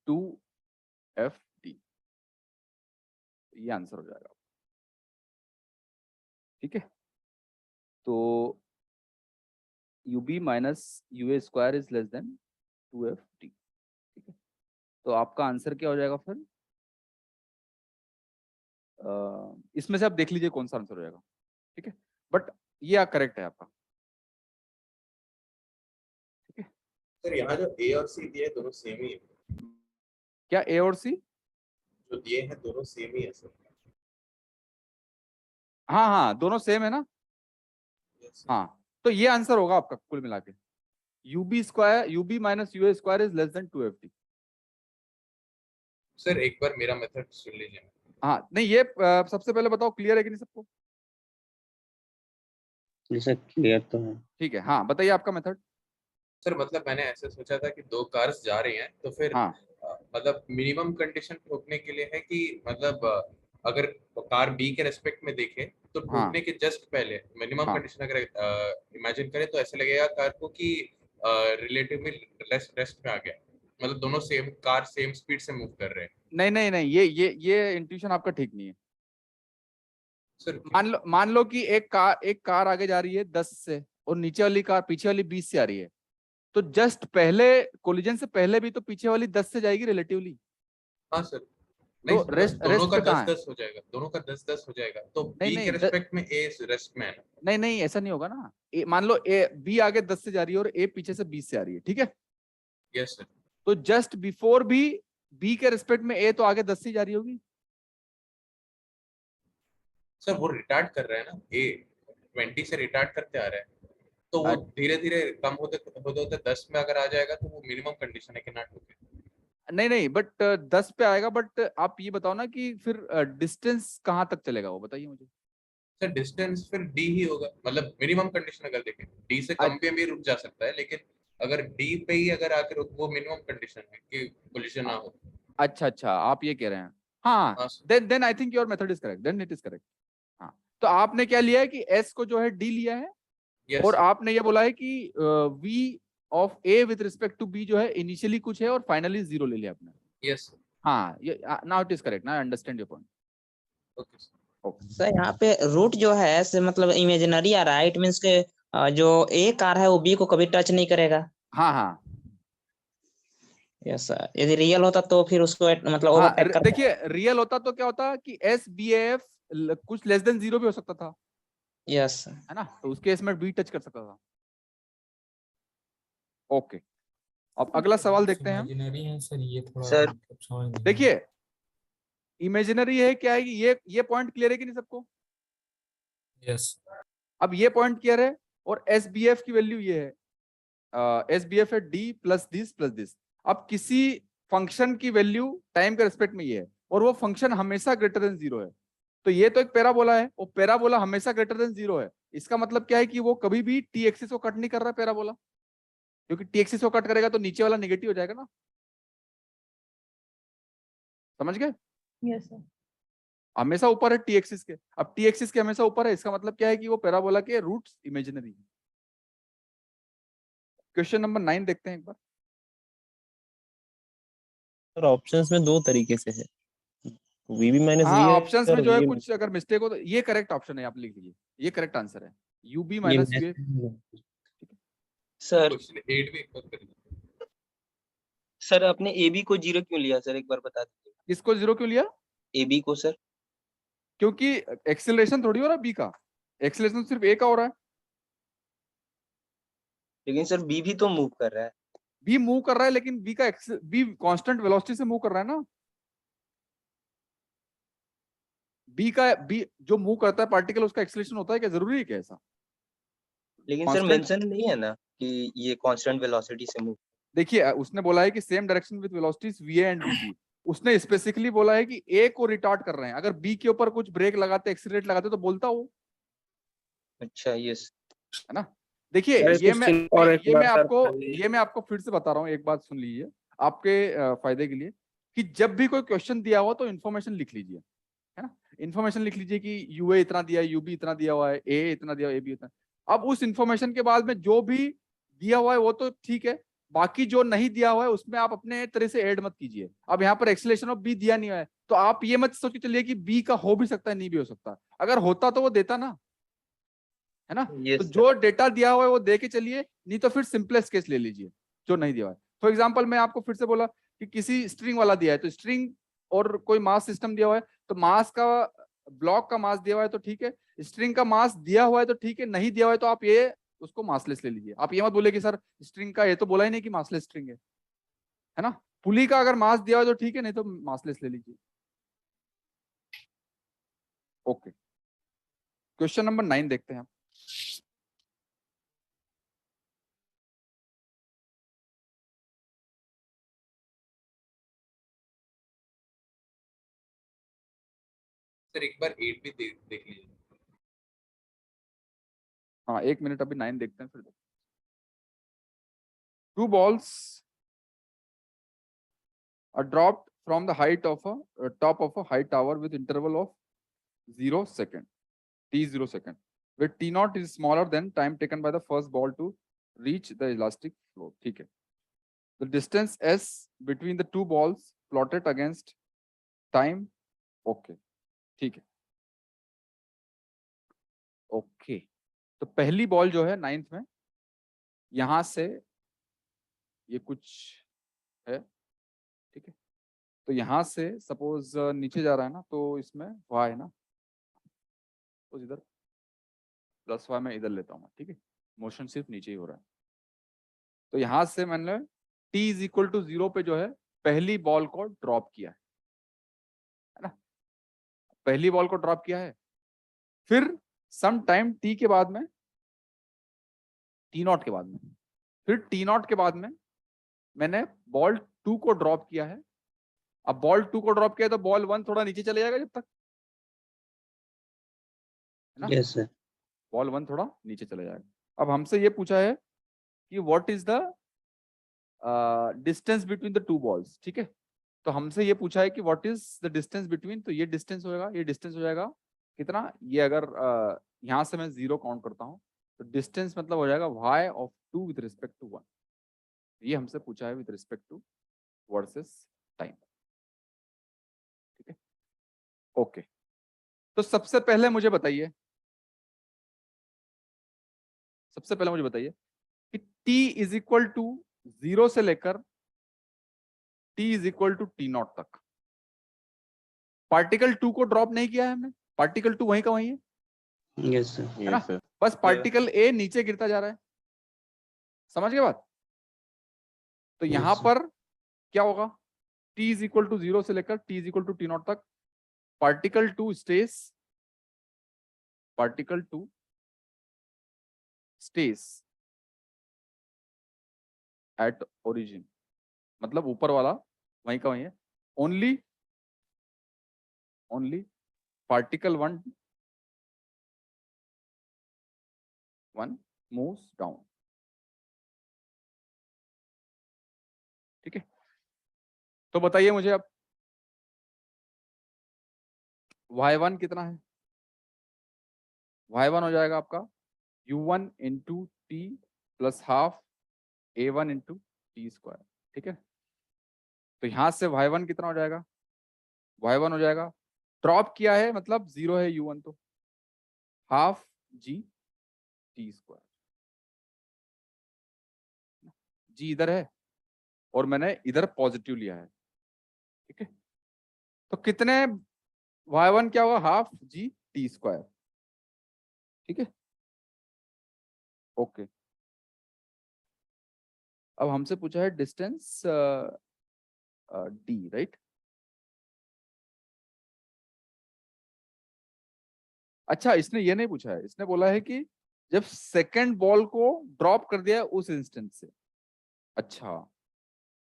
2fd। ये आंसर हो जाएगा, ठीक है? तो ub minus ua square is less then 2fd, ठीक है? तो आपका आंसर क्या हो जाएगा फिर? इसमें से आप देख लीजिए कौन सा आंसर हो जाएगा, ठीक है? बट ये करेक्ट है आपका, ठीक है? सर यहाँ जो ए और सी दिए दोनों सेम ही है, क्या ए और सी जो दिए हैं दोनों सेम ही है सर। हाँ हाँ, दोनों सेम है ना? Yes, sir. हाँ, तो ये आंसर होगा आपका कुल मिला के ub square ub minus ua square is less then 2fd। Sir एक बार मेरा मेथड सुन लीजिए। हाँ नहीं, ये सबसे पहले बताओ क्लियर है कि नहीं सबको? जैसे क्लियर तो है। ठीक है, हाँ बताइए आपका मेथड। सर मतलब मैंने ऐसे सोचा था कि दो कार्स जा रही हैं तो फिर हाँ मतलब मिनिमम कंडीशन ठोकने के लिए है कि मतलब अगर कार बी के रेस्पेक्ट में देखे तो हाँ ठोकने के जस्ट पहले मिनिमम हाँ कंडीशन अगर इमेजिन करें तो ऐसे लगेगा कार को कि रिलेटिवली रेस्ट में आ गया, मतलब दोनों सेम कार सेम स्पीड से मूव कर रहे हैं। नहीं नहीं नहीं, ये इंट्यूशन आपका ठीक नहीं है। सर मान लो कि एक कार आगे जा रही है 10 से और नीचे वाली कार पीछे वाली 20 से आ रही है, तो जस्ट पहले कोलिजन से पहले भी तो पीछे वाली 10 से जाएगी रिलेटिवली। हाँ सर, नहीं तो रेस्ट दोनों का पे कहाँ है? 10-10 हो जाएगा, दोनों का 10-10 हो जाएगा, तो नहीं बी नहीं के रेस्पेक्ट में ए रेस्ट में है ना। नहीं नहीं, ऐसा नहीं होगा ना। मान लो ए बी आगे 10 से जा रही है और ए पीछे से 20 से आ रही है, ठीक है? Yes sir. तो जस्ट बिफोर भी बी के रिस्पेक्ट में ए तो आगे 10 से जा रही होगी। सर वो रिटार्ड कर रहा है ना, ए 20 से रिटार्ड करते आ रहा है, तो वो धीरे धीरे कम होते होते 10 में अगर आ जाएगा तो वो मिनिमम कंडीशन है कि ना ठोके। नहीं नहीं, बट 10 पे आएगा। बट आप ये बताओ ना कि फिर डिस्टेंस कहाँ तक चलेगा, वो बताइए मुझे। सर डिस्टेंस फिर डी ही होगा, मतलब मिनिमम कंडीशन अगर देखें डी से कम पे भी रुक जा सकता है, लेकिन अगर डी पे ही अगर आके रुक वो मिनिमम कंडीशन है कि कोलिजन ना हो। अच्छा अच्छा, आप ये कह रहे हैं। हाँ, हाँ then I think your method is correct, then it is correct. हाँ, तो आपने क्या लिया है कि एस को जो है डी लिया है, yes, और sir. आपने ये बोला है कि v of A with respect to B जो है इनिशियली कुछ है और फाइनली 0 ले लिया आपने। यस हाँ, ये now it is correct, now I understand your point. Okay sir यहाँ पे रूट जो है ऐसे मतलब इमेजिनरी आ रहा है, इट मीन्स के जो ए कार है वो बी को कभी टच नहीं करेगा। हाँ हाँ यस सर, यदि रियल होता तो फिर उसको मतलब हाँ, ओवरटेक कर देखिए रियल होता तो क्या होता कि एस बी एफ कुछ लेस देन 0 भी हो सकता था, यस है ना? तो उस केस में बी टच कर सकता था। ओके, अब अगला सवाल देखते हैं हम। इमेजिनरी है सर, ये थोड़ा सर मतलब समझ नहीं देखिए इमेजिनरी है क्या है कि ये पॉइंट क्लियर है कि नहीं सबको? यस अब ये पॉइंट क्लियर है, और एस बी एफ की वैल्यू ये है, एस बी एफ है डी प्लस दिस। अब किसी फंक्शन की वैल्यू टाइम के रेस्पेक्ट में ये है, और वो फंक्शन हमेशा ग्रेटर देन 0 है। तो ये तो एक पैराबोला है, वो पैराबोला हमेशा ग्रेटर देन 0 है। इसका मतलब क्या है कि वो कभी भी टी एक्सिस को कट नहीं कर रहा है पैराबोला, क्योंकि टी एक्सिस को कट करेगा तो नीचे वाला नेगेटिव हो जाएगा ना। समझ गए? Yes sir. हमेशा ऊपर है टी एक्सिस के। अब टी एक्सिस के हमेशा ऊपर है, इसका मतलब क्या है कि वो पैराबोला के रूट्स इमेजिनरी है। क्वेश्चन नंबर 9 देखते हैं एक बार। सर ऑप्शंस में दो तरीके से है, वी माइनस हाँ, वी है ऑप्शंस में और जो है वी कुछ अगर मिस्टेक हो तो ये करेक्ट ऑप्शन है, आप लिख लीजिए, ये करेक्ट आंसर है UB minus v. Sir question 8 भी एक बार करिए। सर आपने ए बी को 0 क्यों लिया सर, एक बार बता दीजिए। इसको 0 क्यों लिया? ए बी को सर क्योंकि एक्सेलरेशन थोड़ी हो रहा है बी का, एक्सेलरेशन सिर्फ ए का हो रहा है। लेकिन सर बी भी तो मूव कर रहा है। बी मूव कर रहा है, लेकिन बी कांस्टेंट वेलोसिटी से मूव कर रहा है ना। बी जो मूव करता है पार्टिकल उसका एक्सेलरेशन होता है क्या? जरूरी है क्या ऐसा? लेकिन सर Constant? मेंशन नहीं है ना कि ये कांस्टेंट वेलोसिटी से मूव। देखिए उसने बोला है कि same direction with velocities v and v. उसने स्पेसिफिकली बोला है कि ए को रिटार्ड कर रहे हैं, अगर बी के ऊपर कुछ ब्रेक लगाते एक्सीलरेट लगाते तो बोलता वो, अच्छा यस। है ना। देखिए सर, ये इसको मैं और एक बार सर ये मैं आपको फिर से बता रहा हूँ, एक बात सुन लीजिए आपके फायदे के लिए, कि जब भी कोई क्वेश्चन दिया हुआ तो इन्फॉर्मेशन लिख लीजिए, है ना। इन्फॉर्मेशन लिख लीजिए कि यूए इतना दिया है, यूबी इतना दिया हुआ है, ए इतना दिया हुआ है, ए बी इतना। अब उस इन्फॉर्मेशन के बाद में जो भी दिया हुआ है वो तो ठीक है, बाकी जो नहीं दिया हुआ है उसमें आप अपने तरह से ऐड मत कीजिए। अब यहाँ पर एक्सेलरेशन ऑफ बी दिया नहीं हुआ है तो आप ये मत सोच के चलिए कि बी का हो भी सकता है नहीं भी हो सकता, अगर होता तो वो देता ना, है ना। तो यस जो डेटा दिया हुआ है वो दे के चलिए, नहीं तो फिर सिंपलेस्ट केस ले लीजिए जो नहीं दिया हुआ है। फॉर एग्जाम्पल मैं आपको फिर से बोला कि किसी स्ट्रिंग वाला दिया है तो स्ट्रिंग और कोई मास सिस्टम दिया हुआ है तो मास का ब्लॉक का मास दिया हुआ है तो ठीक है, स्ट्रिंग का मास दिया हुआ है तो ठीक है, नहीं दिया हुआ है तो आप ये उसको मासलेस ले लीजिए। आप ये मत बोले कि सर स्ट्रिंग का ये तो बोला ही नहीं कि मासलेस स्ट्रिंग है ना। पुली का अगर मास दिया हुआ है तो ठीक है, नहीं तो मासलेस ले लीजिए। ओके, क्वेश्चन नंबर 9 देखते हैं हम। सर एक बार 8 भी देख लीजिए। हाँ 1 मिनट, अभी 9 देखते हैं फिर। 2 balls are dropped from the height of a top of a high tower with interval of 0 second, t0 second, where t naught is smaller than time taken by the first ball to reach the elastic floor. ठीक है, the distance s between the 2 balls plotted against time. Okay, ठीक है। ओके, तो पहली बॉल जो है 9th में, यहां से ये कुछ है, ठीक है। तो यहां से सपोज नीचे जा रहा है ना, तो इसमें y है ना, तो इधर प्लस y मैं इधर लेता हूँ, ठीक है। मोशन सिर्फ नीचे ही हो रहा है। तो यहां से मैंने t इज इक्वल टू 0 पे जो है पहली बॉल को ड्रॉप किया है ना, पहली बॉल को ड्रॉप किया है। फिर सम टाइम t के बाद में, t नॉट के बाद में, फिर t नॉट के बाद में मैंने बॉल 2 को ड्रॉप किया है। अब बॉल 2 को ड्रॉप किया तो बॉल 1 थोड़ा नीचे चले जाएगा जब तक, है ना। Yes sir. बॉल 1 थोड़ा नीचे चले जाएगा। अब हमसे ये पूछा है कि what is the distance between the 2 balls, ठीक है। तो हमसे ये पूछा है कि what is the distance between, तो ये डिस्टेंस होगा, ये डिस्टेंस हो जाएगा कितना, ये अगर यहाँ से मैं 0 काउंट करता हूँ तो डिस्टेंस मतलब हो जाएगा y of 2 with respect to 1। ये हमसे पूछा है with respect to versus time, ठीक है। ओके, तो सबसे पहले मुझे बताइए कि t इज इक्वल टू 0 से लेकर t is equal to t not तक पार्टिकल 2 को ड्रॉप नहीं किया है हमने, पार्टिकल 2 वहीं का वहीं है, यस सर। है ना। बस पार्टिकल a नीचे गिरता जा रहा है, समझ गए बात। तो यहां Yes, sir. पर क्या होगा, t इज इक्वल टू 0 से लेकर t is equal to t not तक, पार्टिकल 2 स्टेस एट ओरिजिन, मतलब ऊपर वाला वहीं का वहीं है। ओनली पार्टिकल 1 मूव्स डाउन, ठीक है। तो बताइए मुझे अब y1 कितना है, y1 हो जाएगा आपका u1 into T plus half a1 into t square, ठीक है। तो यहां से y1 कितना हो जाएगा, y1 हो जाएगा, ड्रॉप किया है मतलब 0 है u1, तो half g T square, g इधर है और मैंने इधर पॉजिटिव लिया है, ठीक है। तो कितने y1 क्या होगा, हाफ g टी स्क्वायर, ठीक है। ओके, अब हमसे पूछा है डिस्टेंस d, राइट। अच्छा, इसने ये नहीं पूछा है, इसने बोला है कि जब सेकंड बॉल को ड्रॉप कर दिया उस इंस्टेंट से। अच्छा,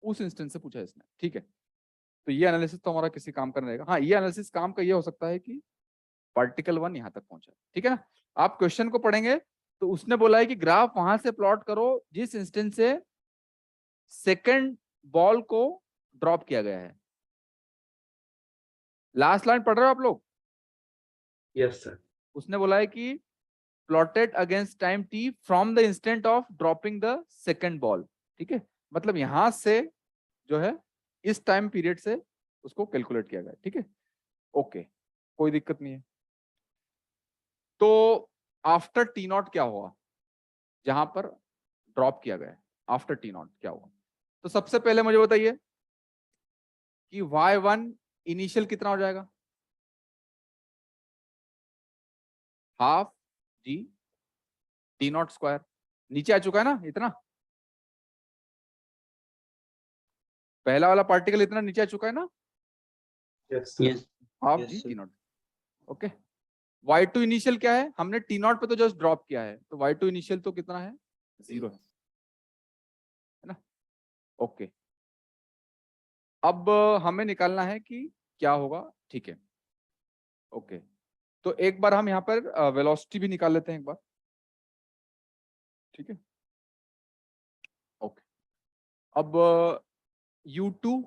उस इंस्टेंट से पूछा है इसने, ठीक है। तो ये एनालिसिस तो हमारा किसी काम का नहीं रहेगा। हाँ, ये एनालिसिस काम का ये हो सकता है कि पार्टिकल 1 यहाँ तक पहुंचा, ठीक है ना। आप क्वेश्चन को पढ़ेंगे तो उसने बोला है कि ग्राफ वहां से प्लॉट करो जिस इंस्टेंट से सेकंड बॉल को ड्रॉप किया गया है। लास्ट लाइन पढ़ रहे हो आप लोग? Yes sir. उसने बोला है कि plotted against time T from the instant of dropping the second ball, ठीक है। मतलब यहां से जो है इस टाइम पीरियड से उसको कैलकुलेट किया गया, ठीक है। ओके, कोई दिक्कत नहीं है। तो आफ्टर टी नॉट क्या हुआ जहां पर ड्रॉप किया गया है, आफ्टर टी नॉट क्या हुआ? तो सबसे पहले मुझे बताइए कि y1 इनिशियल कितना हो जाएगा? Half g t not square. नीचे आ चुका है ना इतना, पहला वाला पार्टिकल इतना नीचे आ चुका है ना, यस यस हाफ Yes, जी sir. T not. Okay, y2 initial क्या है? हमने टी नॉट पे तो जस्ट ड्रॉप किया है, तो y2 इनिशियल तो कितना है? 0 है ना। ओके, अब हमें निकालना है कि क्या होगा, ठीक है। ओके, तो एक बार हम यहाँ पर वेलोसिटी भी निकाल लेते हैं एक बार, ठीक है। ओके, अब u2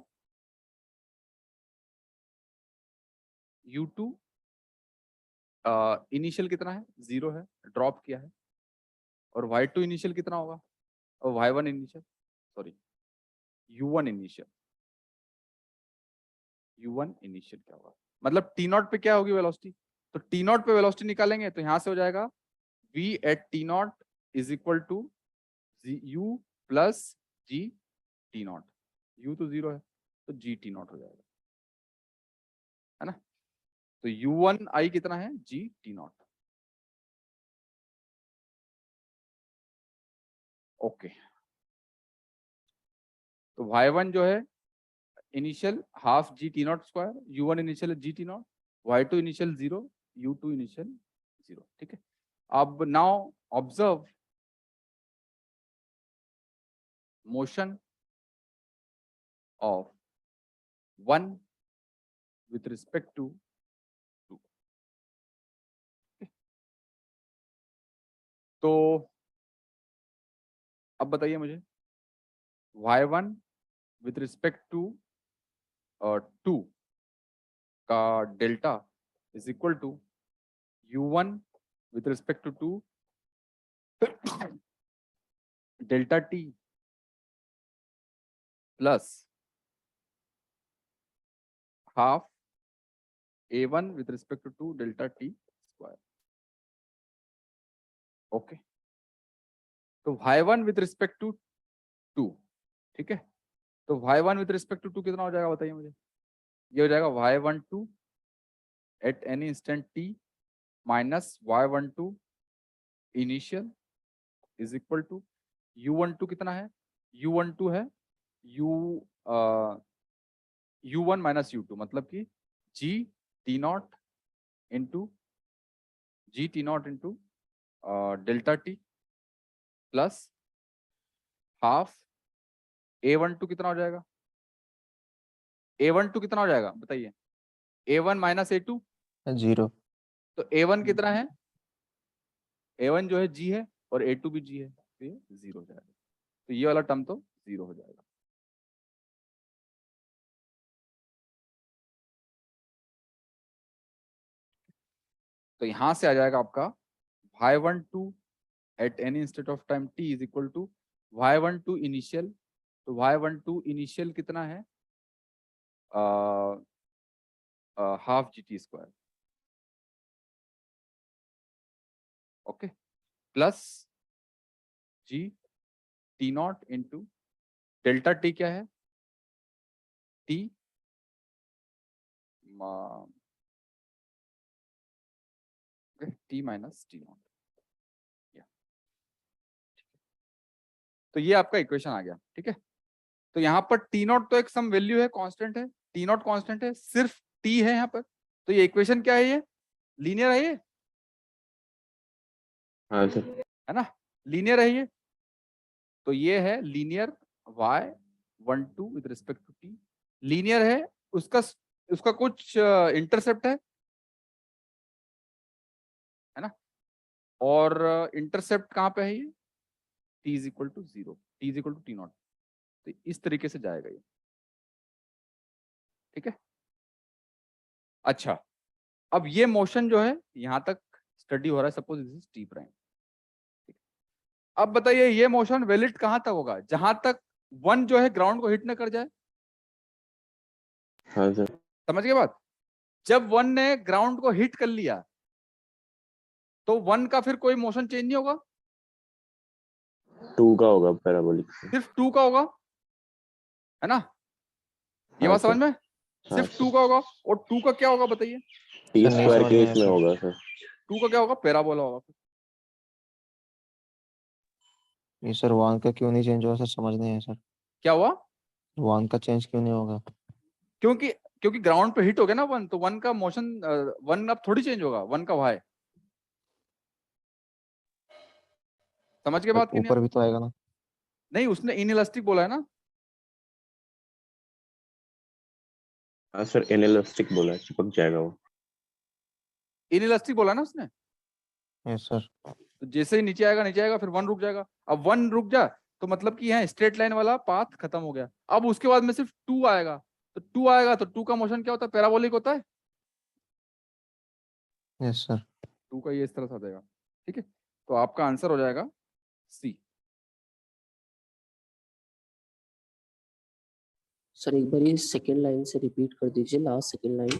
इनिशियल कितना है? 0 है, ड्रॉप किया है। और y2 इनिशियल कितना होगा? और y1 initial, sorry u1 initial, u1 initial क्या होगा? मतलब टी नॉट पे क्या होगी वेलोसिटी? तो टी नॉट पे वेलोसिटी निकालेंगे तो यहां से हो जाएगा v at t not is equal to u plus g t not. u तो 0 है तो जी टी नॉट हो जाएगा, है ना। तो u1 आई कितना है? जी टी नॉट। ओके, तो y1 जो है initial half g t not square, u1 initial ji t not, y2 initial 0, u2 initial 0, ठीक है। अब now observe motion of 1 with respect to 2। तो अब बताइए मुझे y1 with respect to 2 का delta is equal to u1 with respect to 2 delta t plus half a1 with respect to 2 delta t square. Okay, तो y1 with respect to 2, ठीक है। तो y1 with respect to 2 कितना हो जाएगा बताइए मुझे? ये हो जाएगा y12 at any instant t minus y12 initial is equal to u12 कितना है? u12 है u1 माइनस u2, मतलब कि g T not into delta t plus half a12 कितना हो जाएगा? a12 कितना हो जाएगा बताइए? a1 minus a2, 0। तो a1 कितना है? a1 जो है g है और a2 भी g है, तो ये 0 हो जाएगा। तो ये वाला टर्म तो 0 हो जाएगा। तो यहां से आ जाएगा आपका y12 at any instant of time t is equal to y12 initial. तो y12 इनिशियल कितना है? Half g t square, okay, plus g t not into delta t क्या है? T t minus t not. तो ये आपका इक्वेशन आ गया, ठीक है। तो यहाँ पर टी नॉट तो एक सम वैल्यू है, कांस्टेंट है, टी नॉट कांस्टेंट है, सिर्फ टी है यहाँ पर। तो ये इक्वेशन क्या है? ये लीनियर है, ये हाँ सर। है ना, लीनियर है ये, तो ये है linear y12 with respect to t, linear है, उसका कुछ इंटरसेप्ट है ना, और इंटरसेप्ट कहाँ पे है ये, t is equal to 0, t is equal to t0, तो इस तरीके से जाएगा ये, ठीक है। अच्छा, अब ये मोशन जो है यहां तक स्टडी हो रहा है, suppose this is T prime. अब बताइए ये मोशन वैलिड कहां तक होगा, जहां तक 1 जो है ग्राउंड को हिट न कर जाए। हाँ सर। समझ गए बात, जब 1 ने ग्राउंड को हिट कर लिया तो 1 का फिर कोई मोशन चेंज नहीं होगा, 2 का होगा पैराबोलिक। सिर्फ 2 का होगा, है ना, ये हाँ बात समझ सर। में, सिर्फ 2 का होगा, और 2 का क्या होगा बताइए, टी सर, नहीं स्क्वायर समझ में केस आया में सर। होगा सर। 2 का क्या होगा, पैराबोला होगा। ये सर वन का क्यों नहीं चेंज हुआ सर, समझ नहीं आया सर। क्या हुआ, वन का चेंज क्यों नहीं होगा? क्योंकि क्योंकि ग्राउंड पे हिट हो गया ना 1, तो 1 का मोशन 1 अब थोड़ी चेंज होगा, 1 का y, समझ के बात की नहीं ऊपर आप? भी तो आएगा ना। नहीं, उसने इनइलास्टिक बोला है ना, हाँ सर, इनइलास्टिक बोला है, चिपक जाएगा वो। इनइलास्टिक बोला ना उसने, यस सर। तो जैसे ही नीचे आएगा फिर 1 रुक जाएगा। अब 1 रुक जा तो मतलब कि यहाँ स्ट्रेट लाइन वाला पाथ खत्म हो गया, अब उसके बाद में सिर्फ 2 आएगा, तो 2 आएगा तो 2 का मोशन क्या होता है, पैराबोलिक होता है, यस सर। 2 का ये इस तरह से आ जाएगा, ठीक है। तो आपका आंसर हो जाएगा सी। सर एक बार ये सेकेंड लाइन से रिपीट कर दीजिए, लास्ट सेकेंड लाइन।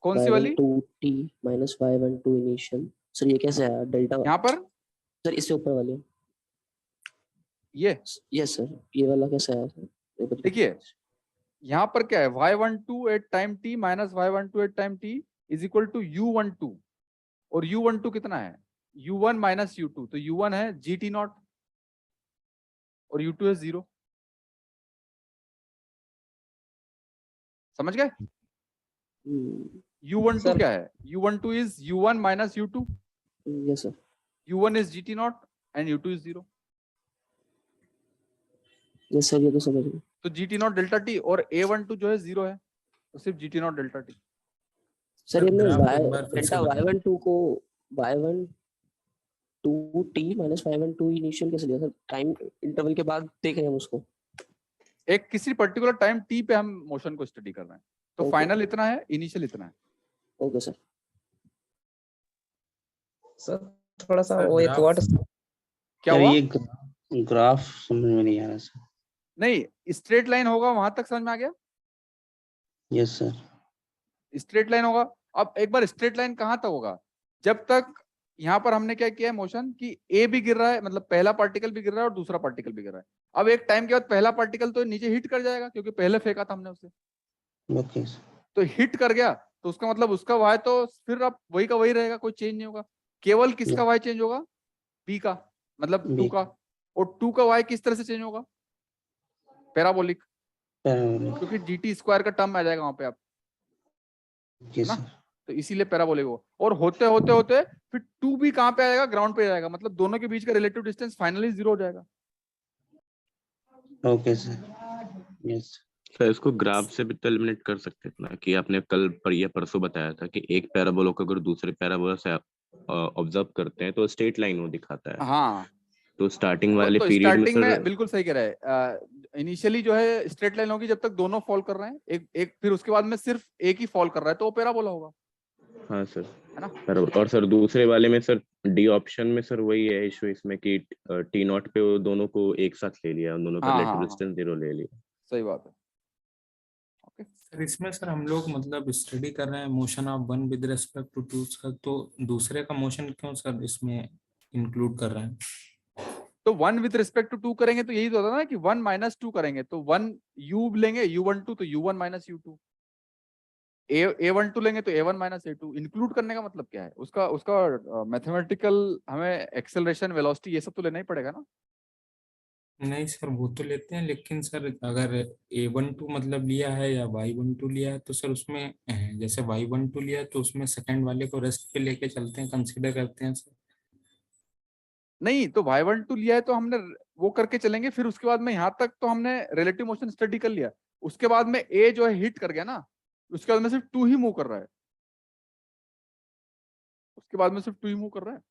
कौन सी वाली, y12 t minus y12 initial. Sir ये कैसे आया डेल्टा? यहाँ पर सर इससे ऊपर वाले। ये, यस सर, ये वाला कैसे आया सर? एक बार देखिए यहाँ पर क्या है, y12 at time t minus y12 at time t is equal to u12, और u12 कितना है, u1 माइनस u2, तो u1 है gt0 और u2 है 0, समझ गए। u12 सर क्या है, u12 is u1 minus u2, yes sir. u1 is gt0 and u2 is 0, yes sir, ये तो समझ गए। तो gt0 डेल्टा t, और a12 जो है 0 है, तो सिर्फ gt0 डेल्टा t। सर ये ग्राफ y एक बार फिर से डेल्टा बता। y12 को y12 t minus y12 initial कैसे लिया सर? टाइम इंटरवल के बाद देख रहे हैं हम उसको। एक किसी पर्टिकुलर टाइम t पे हम मोशन को स्टडी कर रहे हैं, तो Okay. फाइनल इतना है, इनिशियल इतना है। Okay sir. सर थोड़ा सा सर, वो एक ग्राफ- वर्ड क्या सर हुआ, ये ग्राफ समझ में नहीं आ रहा सर। नहीं स्ट्रेट लाइन होगा, वहां तक समझ में आ गया, यस सर। स्ट्रेट लाइन होगा। अब एक बार स्ट्रेट लाइन कहां तक होगा, जब तक यहाँ पर हमने क्या किया है मोशन कि ए भी गिर रहा है, मतलब पहला पार्टिकल भी गिर रहा है और दूसरा पार्टिकल भी गिर रहा है। अब एक टाइम के बाद पहला पार्टिकल तो नीचे हिट कर जाएगा, क्योंकि पहले फेंका था हमने उसे, ओके सर। तो हिट कर गया, तो उसका मतलब उसका वाई तो फिर अब वही का वही रहेगा, कोई चेंज नहीं होगा। केवल किसका वाई चेंज होगा, बी का, मतलब 2 B का, और 2 का वाई किस तरह से चेंज होगा, पैराबोलिक, क्योंकि dt स्क्वायर का टर्म आ जाएगा वहां पे आप, ओके ना? सर। तो इसीलिए पैराबोलिक हो, और होते होते होते फिर 2 भी कहां पे आएगा, ग्राउंड पे आएगा, मतलब दोनों के बीच का रिलेटिव डिस्टेंस फाइनली 0 हो जाएगा। Okay sir. यस। सर इसको ग्राफ से भी तो एलिमिनेट कर सकते थे ना, कि आपने कल पर या परसों बताया था कि एक पैराबोला को अगर दूसरे पैराबोला से ऑब्जर्व करते हैं तो स्ट्रेट लाइन वो दिखाता है। हाँ, तो स्टार्टिंग वाले तो पीरियड में स्टार्टिंग में सर, बिल्कुल सही कह रहा है, इनिशियली जो है स्ट्रेट लाइन होगी जब तक दोनों फॉल कर रहे हैं, एक फिर उसके बाद में सिर्फ एक ही फॉल कर रहा है, तो वो पैराबोला होगा, हाँ सर, है ना। बराबर। और सर दूसरे वाले में सर डी ऑप्शन में सर वही है इशू इसमें कि टी नॉट पे वो दोनों को एक साथ ले लिया, उन दोनों का हाँ, रिलेटिव हाँ, डिस्टेंस 0 ले लिया। सही बात है। ओके, सर इसमें सर हम लोग मतलब स्टडी कर रहे हैं motion of one with respect to two का, तो दूसरे का मोशन क्यों सर इसमें इंक्लूड कर रहे हैं? तो 1 विद रिस्पेक्ट टू 2 करेंगे तो यही तो होता है ना, कि 1 माइनस 2 करेंगे तो 1 u लेंगे, u12 तो u1 माइनस u2, a12 लेंगे तो a1 माइनस a2। इंक्लूड करने का मतलब क्या है, उसका उसका मैथमेटिकल हमें एक्सेलरेशन, वेलोसिटी ये सब तो लेना ही पड़ेगा ना। नहीं सर वो तो लेते हैं, लेकिन सर अगर a12 मतलब लिया है या y12 लिया है तो सर उसमें जैसे y12 लिया है तो उसमें सेकंड वाले को रेस्ट पे लेके चलते हैं, कंसीडर करते हैं सर। नहीं तो y12 लिया है तो हमने वो करके चलेंगे, फिर उसके बाद में यहाँ तक तो हमने रिलेटिव मोशन स्टडी कर लिया, उसके बाद में a जो है हिट कर गया ना, उसके बाद में सिर्फ 2 ही मूव कर रहा है, उसके बाद में सिर्फ 2 ही मूव कर रहा है।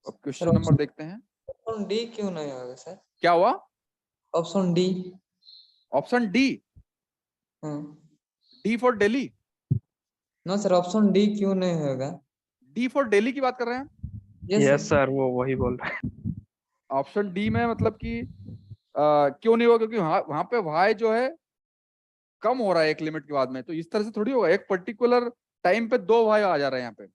अब क्वेश्चन नंबर देखते हैं। ऑप्शन डी क्यों नहीं होगा सर? क्या हुआ? Option D. Option D? D for Delhi? No sir, option D क्यों नहीं होगा? डी फॉर दिल्ली की बात कर रहे हैं? यस सर वो वही बोल रहा है। ऑप्शन डी में मतलब कि क्यों नहीं होगा? क्योंकि वहां पे y जो है कम हो रहा है एक लिमिट के बाद में, तो इस तरह से थोड़ी होगा, एक पर्टिकुलर टाइम पे 2 y आ जा रहे हैं यहाँ पे।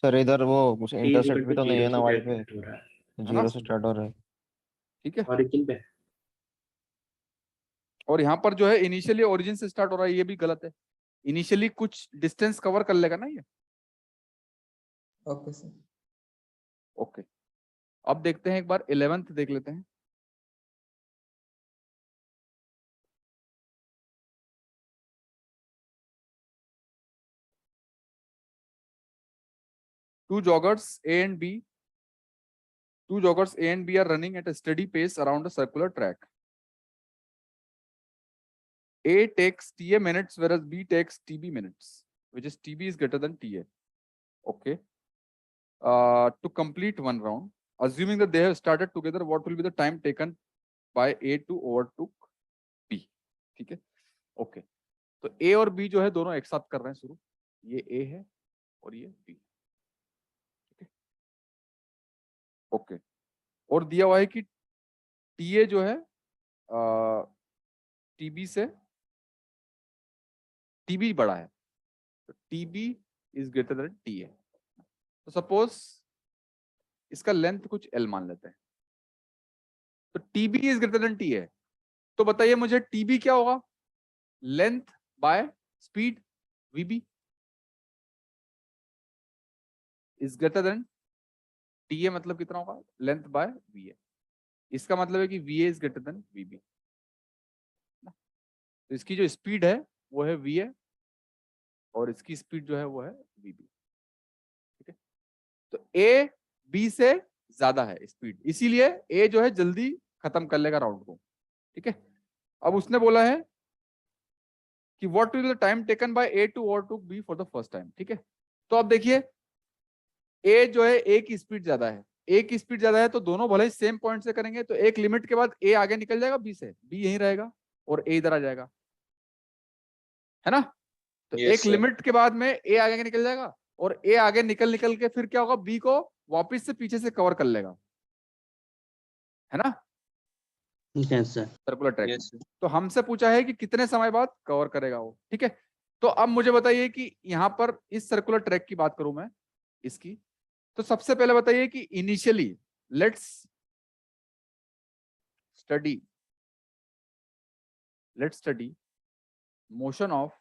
सर इधर वो कुछ इंटरसेक्ट भी तो नहीं है ना वाई पे, हो रहा है 0 से स्टार्ट हो रहा है। ठीक है, ऑरिजिन पे। और यहाँ पर जो है इनिशियली ओरिजिन से स्टार्ट हो रहा है, ये भी गलत है। इनिशियली कुछ डिस्टेंस कवर कर लेगा ना ये। Okay sir. ओके, अब देखते हैं एक बार 11th देख लेते हैं। Two joggers A and B are running at a steady pace around a circular track. A takes TA minutes, whereas B takes TB minutes, which is TB is greater than TA. Okay. To complete one round, assuming that they have started together, what will be the time taken by A to overtake B? ठीक है, ओके। तो A और B जो है दोनों एक साथ कर रहे हैं शुरू, ये A है और ये B, ठीक है, ओके। और दिया हुआ है कि TA जो है TB से TB बड़ा है, तो TB is greater than TA। तो सपोज इसका लेंथ कुछ L मान लेते हैं, तो TB is greater than TA, तो बताइए मुझे TB क्या होगा? Length by speed VB is greater than TA, मतलब कितना होगा? Length bye VA। इसका मतलब है कि VA is greater than VB। तो इसकी जो स्पीड है वो है VA और इसकी स्पीड जो है वो है VB, ठीक है। तो A B से ज्यादा है स्पीड, इसीलिए A जो है जल्दी खत्म कर लेगा राउंड को, ठीक है। अब उसने बोला है कि what will the time taken by A to overtake B for the first time, ठीक है। तो अब देखिए A जो है A की स्पीड ज्यादा है, A की स्पीड ज्यादा है तो दोनों भले ही सेम पॉइंट से करेंगे, तो एक लिमिट के बाद A आगे निकल जाएगा B से, B यहीं रहेगा और A इधर आ जाएगा, है ना। तो Yes, एक sir. लिमिट के बाद में A आगे निकल जाएगा और A आगे निकल के फिर क्या होगा? B को वापस से पीछे से कवर कर लेगा, है ना, yes sir. Circular track Yes, में। तो हमसे पूछा है कि कितने समय बाद कवर करेगा वो, ठीक है। तो अब मुझे बताइए कि यहाँ पर इस सर्कुलर ट्रैक की बात करूं मैं इसकी, तो सबसे पहले बताइए कि initially let's study motion of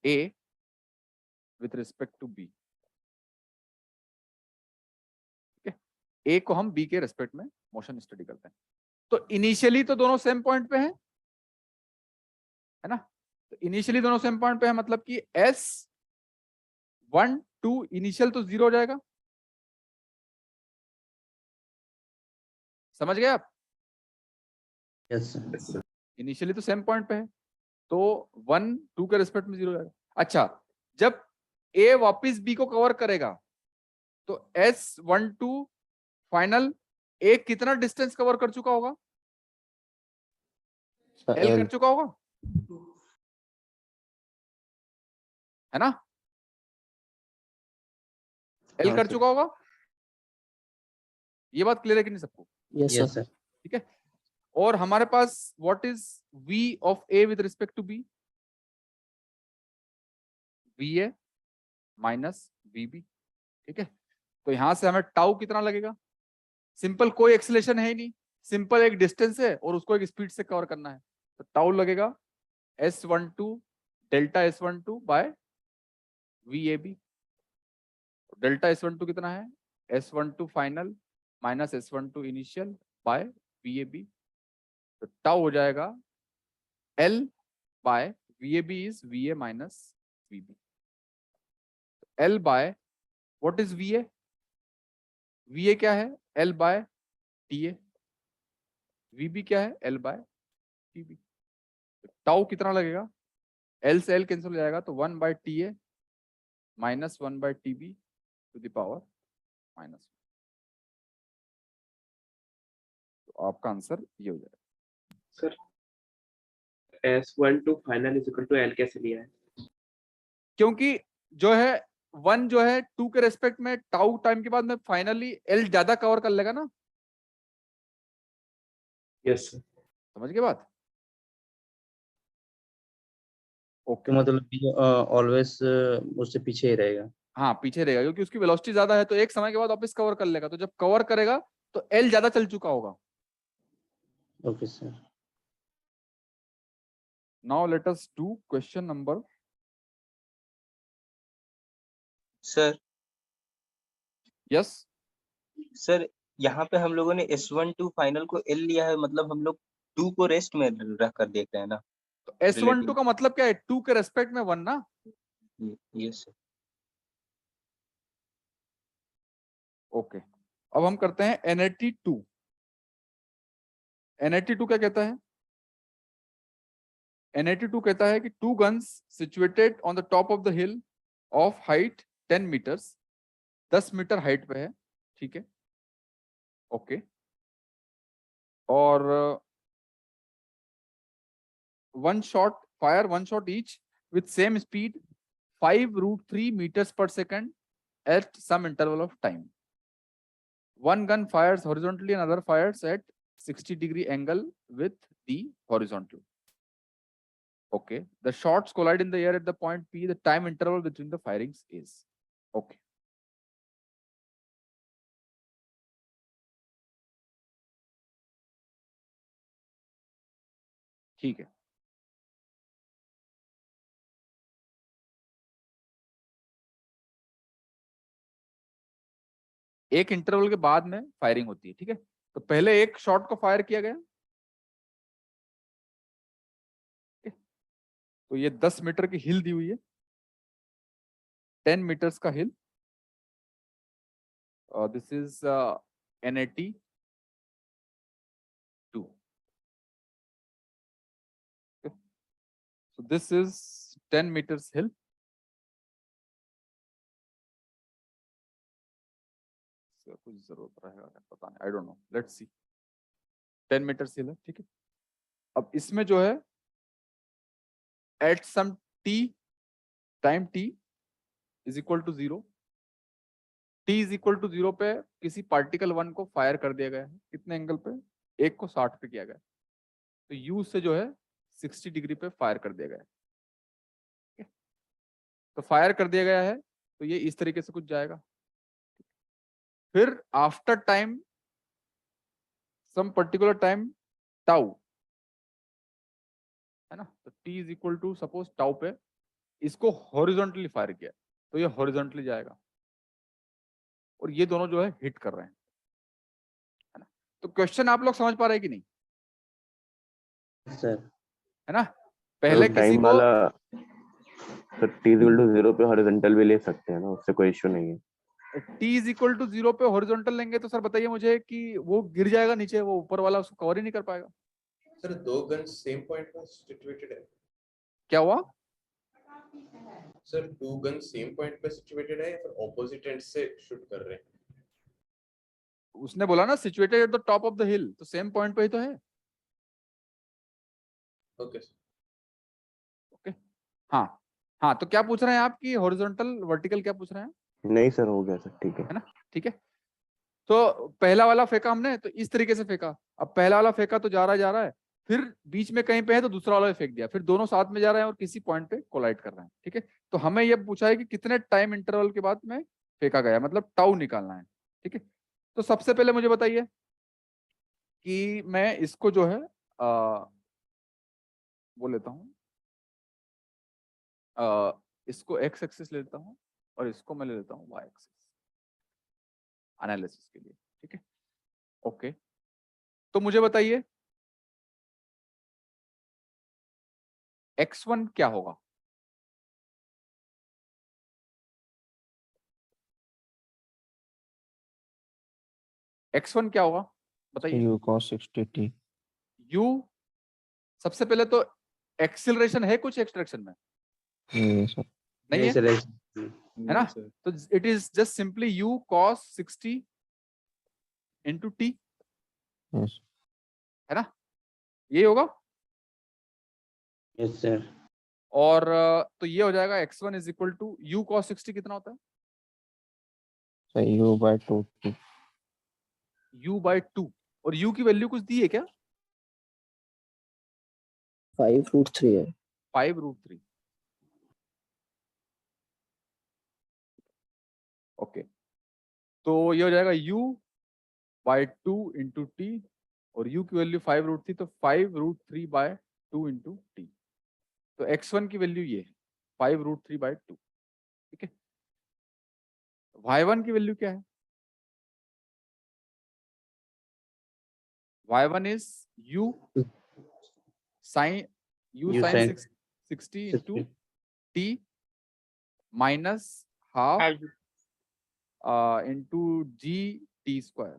A with respect to B, ठीक है। A को हम B के रेस्पेक्ट में मोशन स्टडी करते हैं। तो इनिशियली तो दोनों सेम पॉइंट पे हैं, है ना। तो इनिशियली दोनों सेम पॉइंट पे है, मतलब कि S12 इनिशियल तो 0 हो जाएगा, समझ गए आप? Yes sir. इनिशियली तो सेम पॉइंट पे है, तो 1 2 के रेस्पेक्ट में 0 हो जाएगा। अच्छा, जब A वापस B को कवर करेगा तो S12 फाइनल A कितना डिस्टेंस कवर कर चुका होगा? L कर चुका होगा, है ना, L हाँ कर सर। चुका होगा। ये बात क्लियर है कि नहीं सबको? Yes yes sir. सर। ठीक है। और हमारे पास what is V of A with respect to B? VA minus VB, ठीक है। तो यहां से हमें टाउ कितना लगेगा? सिंपल, कोई एक्सेलेरेशन है ही नहीं, सिंपल एक डिस्टेंस है और उसको एक स्पीड से कवर करना है, तो टाउ लगेगा S12 delta S12 bye VAB। Delta S12 कितना है? S12 final minus S12 initial by VAB। तो टाउ हो जाएगा L by VAB is VA minus VB. L by what is VA? VA क्या है? L by TA. VB क्या है? L by TB. टाउ कितना लगेगा? L से L कैंसिल हो जाएगा तो 1 by TA minus 1 by TB to the power minus. तो आपका आंसर ये हो जाएगा। Sir S12 final is equal to L कैसे लिया है? क्योंकि जो है 1 जो है 2 के रेस्पेक्ट में टाउ टाइम के बाद में फाइनली L ज्यादा कवर कर लेगा ना। Yes sir. समझ गए बात? तो मतलब ऑलवेज उससे पीछे ही रहेगा। हाँ पीछे रहेगा क्योंकि उसकी वेलोसिटी ज्यादा है तो एक समय के बाद वापस कवर कर लेगा। तो जब कवर करेगा तो L ज्यादा चल चुका होगा। Okay sir. Now let us do question number. Sir yes sir यहाँ पे हम लोगों ने S12 फाइनल को L लिया है, मतलब हम लोग 2 को रेस्ट में रख कर देख रहे हैं ना। तो S12 का मतलब क्या है? 2 के रेस्पेक्ट में 1 ना। Yes sir. ओके अब हम करते हैं NAT2। NAT2 क्या कहता है? NAT2 कहता है कि 2 guns situated on the top of the hill of height 10 meters, 10 metre height पे है, ठीक है, ओके। और one shot each with same speed 5√3 meters per second at some interval of time. One gun fires horizontally, another fires at 60-degree angle with the horizontal. Okay. The shots collide in the air at the point P. The time interval between the firings is. Okay. ठीक है। एक इंटरवल के बाद में फायरिंग होती है, ठीक है। तो पहले एक शॉट को फायर किया गया, तो ये 10 मीटर की हिल दी हुई है, 10 मीटर्स का हिल, और this is NAT2। So this is 10 meters hill. कुछ जरूरत रहेगा पता नहीं, I don't know, let's see. 10 metres hill है, ठीक है। अब इसमें जो है at some t time t is equal to 0, t is equal to 0 पे किसी पार्टिकल 1 को फायर कर दिया गया है। कितने एंगल पे? एक को 60 पे किया गया है, तो u से जो है 60 डिग्री पे फायर कर दिया गया है, ठीक है? तो फायर कर दिया गया है तो ये इस तरीके से कुछ जाएगा। फिर after time some particular time tau, है ना, तो t is equal to suppose tau पे इसको हॉरिजॉन्टली फायर किया तो ये हॉरिजॉन्टली जाएगा, और ये दोनों जो है हिट कर रहे हैं, है ना। तो क्वेश्चन आप लोग समझ पा रहे हैं कि नहीं? सर है ना। पहले किसी टाइम को वाला तो t इक्वल टू 0 पे हॉरिजॉन्टल भी ले सकते हैं ना, उससे कोई इश्यू नहीं है। t इज इक्वल टू 0 पे हॉरिजॉन्टल लेंगे तो सर बताइए मुझे कि वो गिर जाएगा नीचे, वो ऊपर वाला उसको कवर ही नहीं कर पाएगा। सर 2 गन्स सेम पॉइंट पे सिचुएटेड है। क्या हुआ? सर 2 गन्स सेम पॉइंट पे सिचुएटेड है या फिर ऑपोजिट एंड से शूट कर रहे हैं? उसने बोला ना situated at the top of the हिल, तो सेम पॉइंट पे ही तो है। Okay sir. ओके हाँ हाँ, तो क्या पूछ रहे हैं आप कि हॉरिजॉन्टल वर्टिकल क्या पूछ रहे हैं? नहीं सर, हो गया सर, ठीक है ना, ठीक है। तो पहला वाला फेंका हमने, तो इस तरीके से फेंका। अब पहला वाला फेंका तो जा रहा है, फिर बीच में कहीं पे है तो दूसरा वाला फेंक दिया, फिर दोनों साथ में जा रहे हैं और किसी पॉइंट पे कोलाइड कर रहे हैं, ठीक है। तो हमें ये पूछा है कि कितने टाइम इंटरवल के बाद में फेंका गया, मतलब टाउ निकालना है, ठीक है। तो सबसे पहले मुझे बताइए कि मैं इसको जो है वो लेता हूँ, इसको x एक्सिस ले लेता हूँ और इसको मैं ले लेता हूँ y एक्सिस एनालिसिस के लिए, ठीक है। ओके तो मुझे बताइए x1 क्या होगा? x1 क्या होगा बताइए? u cos 60t। u सबसे पहले तो एक्सिलरेशन है कुछ एक्सट्रैक्शन में? नहीं सर। नहीं है, सर है ना? तो it is just simply u cos 60 into t, yes है ना? ये होगा। Yes sir. और तो ये हो जाएगा x1 is equal to u cos 60 कितना होता है? Sir u/2t। u/2 और u की वैल्यू कुछ दी है क्या? 5√3 है। 5√3। ओके, तो ये हो जाएगा u/2 इंटू टी, और u की वैल्यू 5√3, तो 5√3/2 इंटू टी। तो x1 की वैल्यू ये है 5√3/2, ठीक है। y1 की वैल्यू क्या है? y1 is u sin U sin 60 into t minus half into ji t square.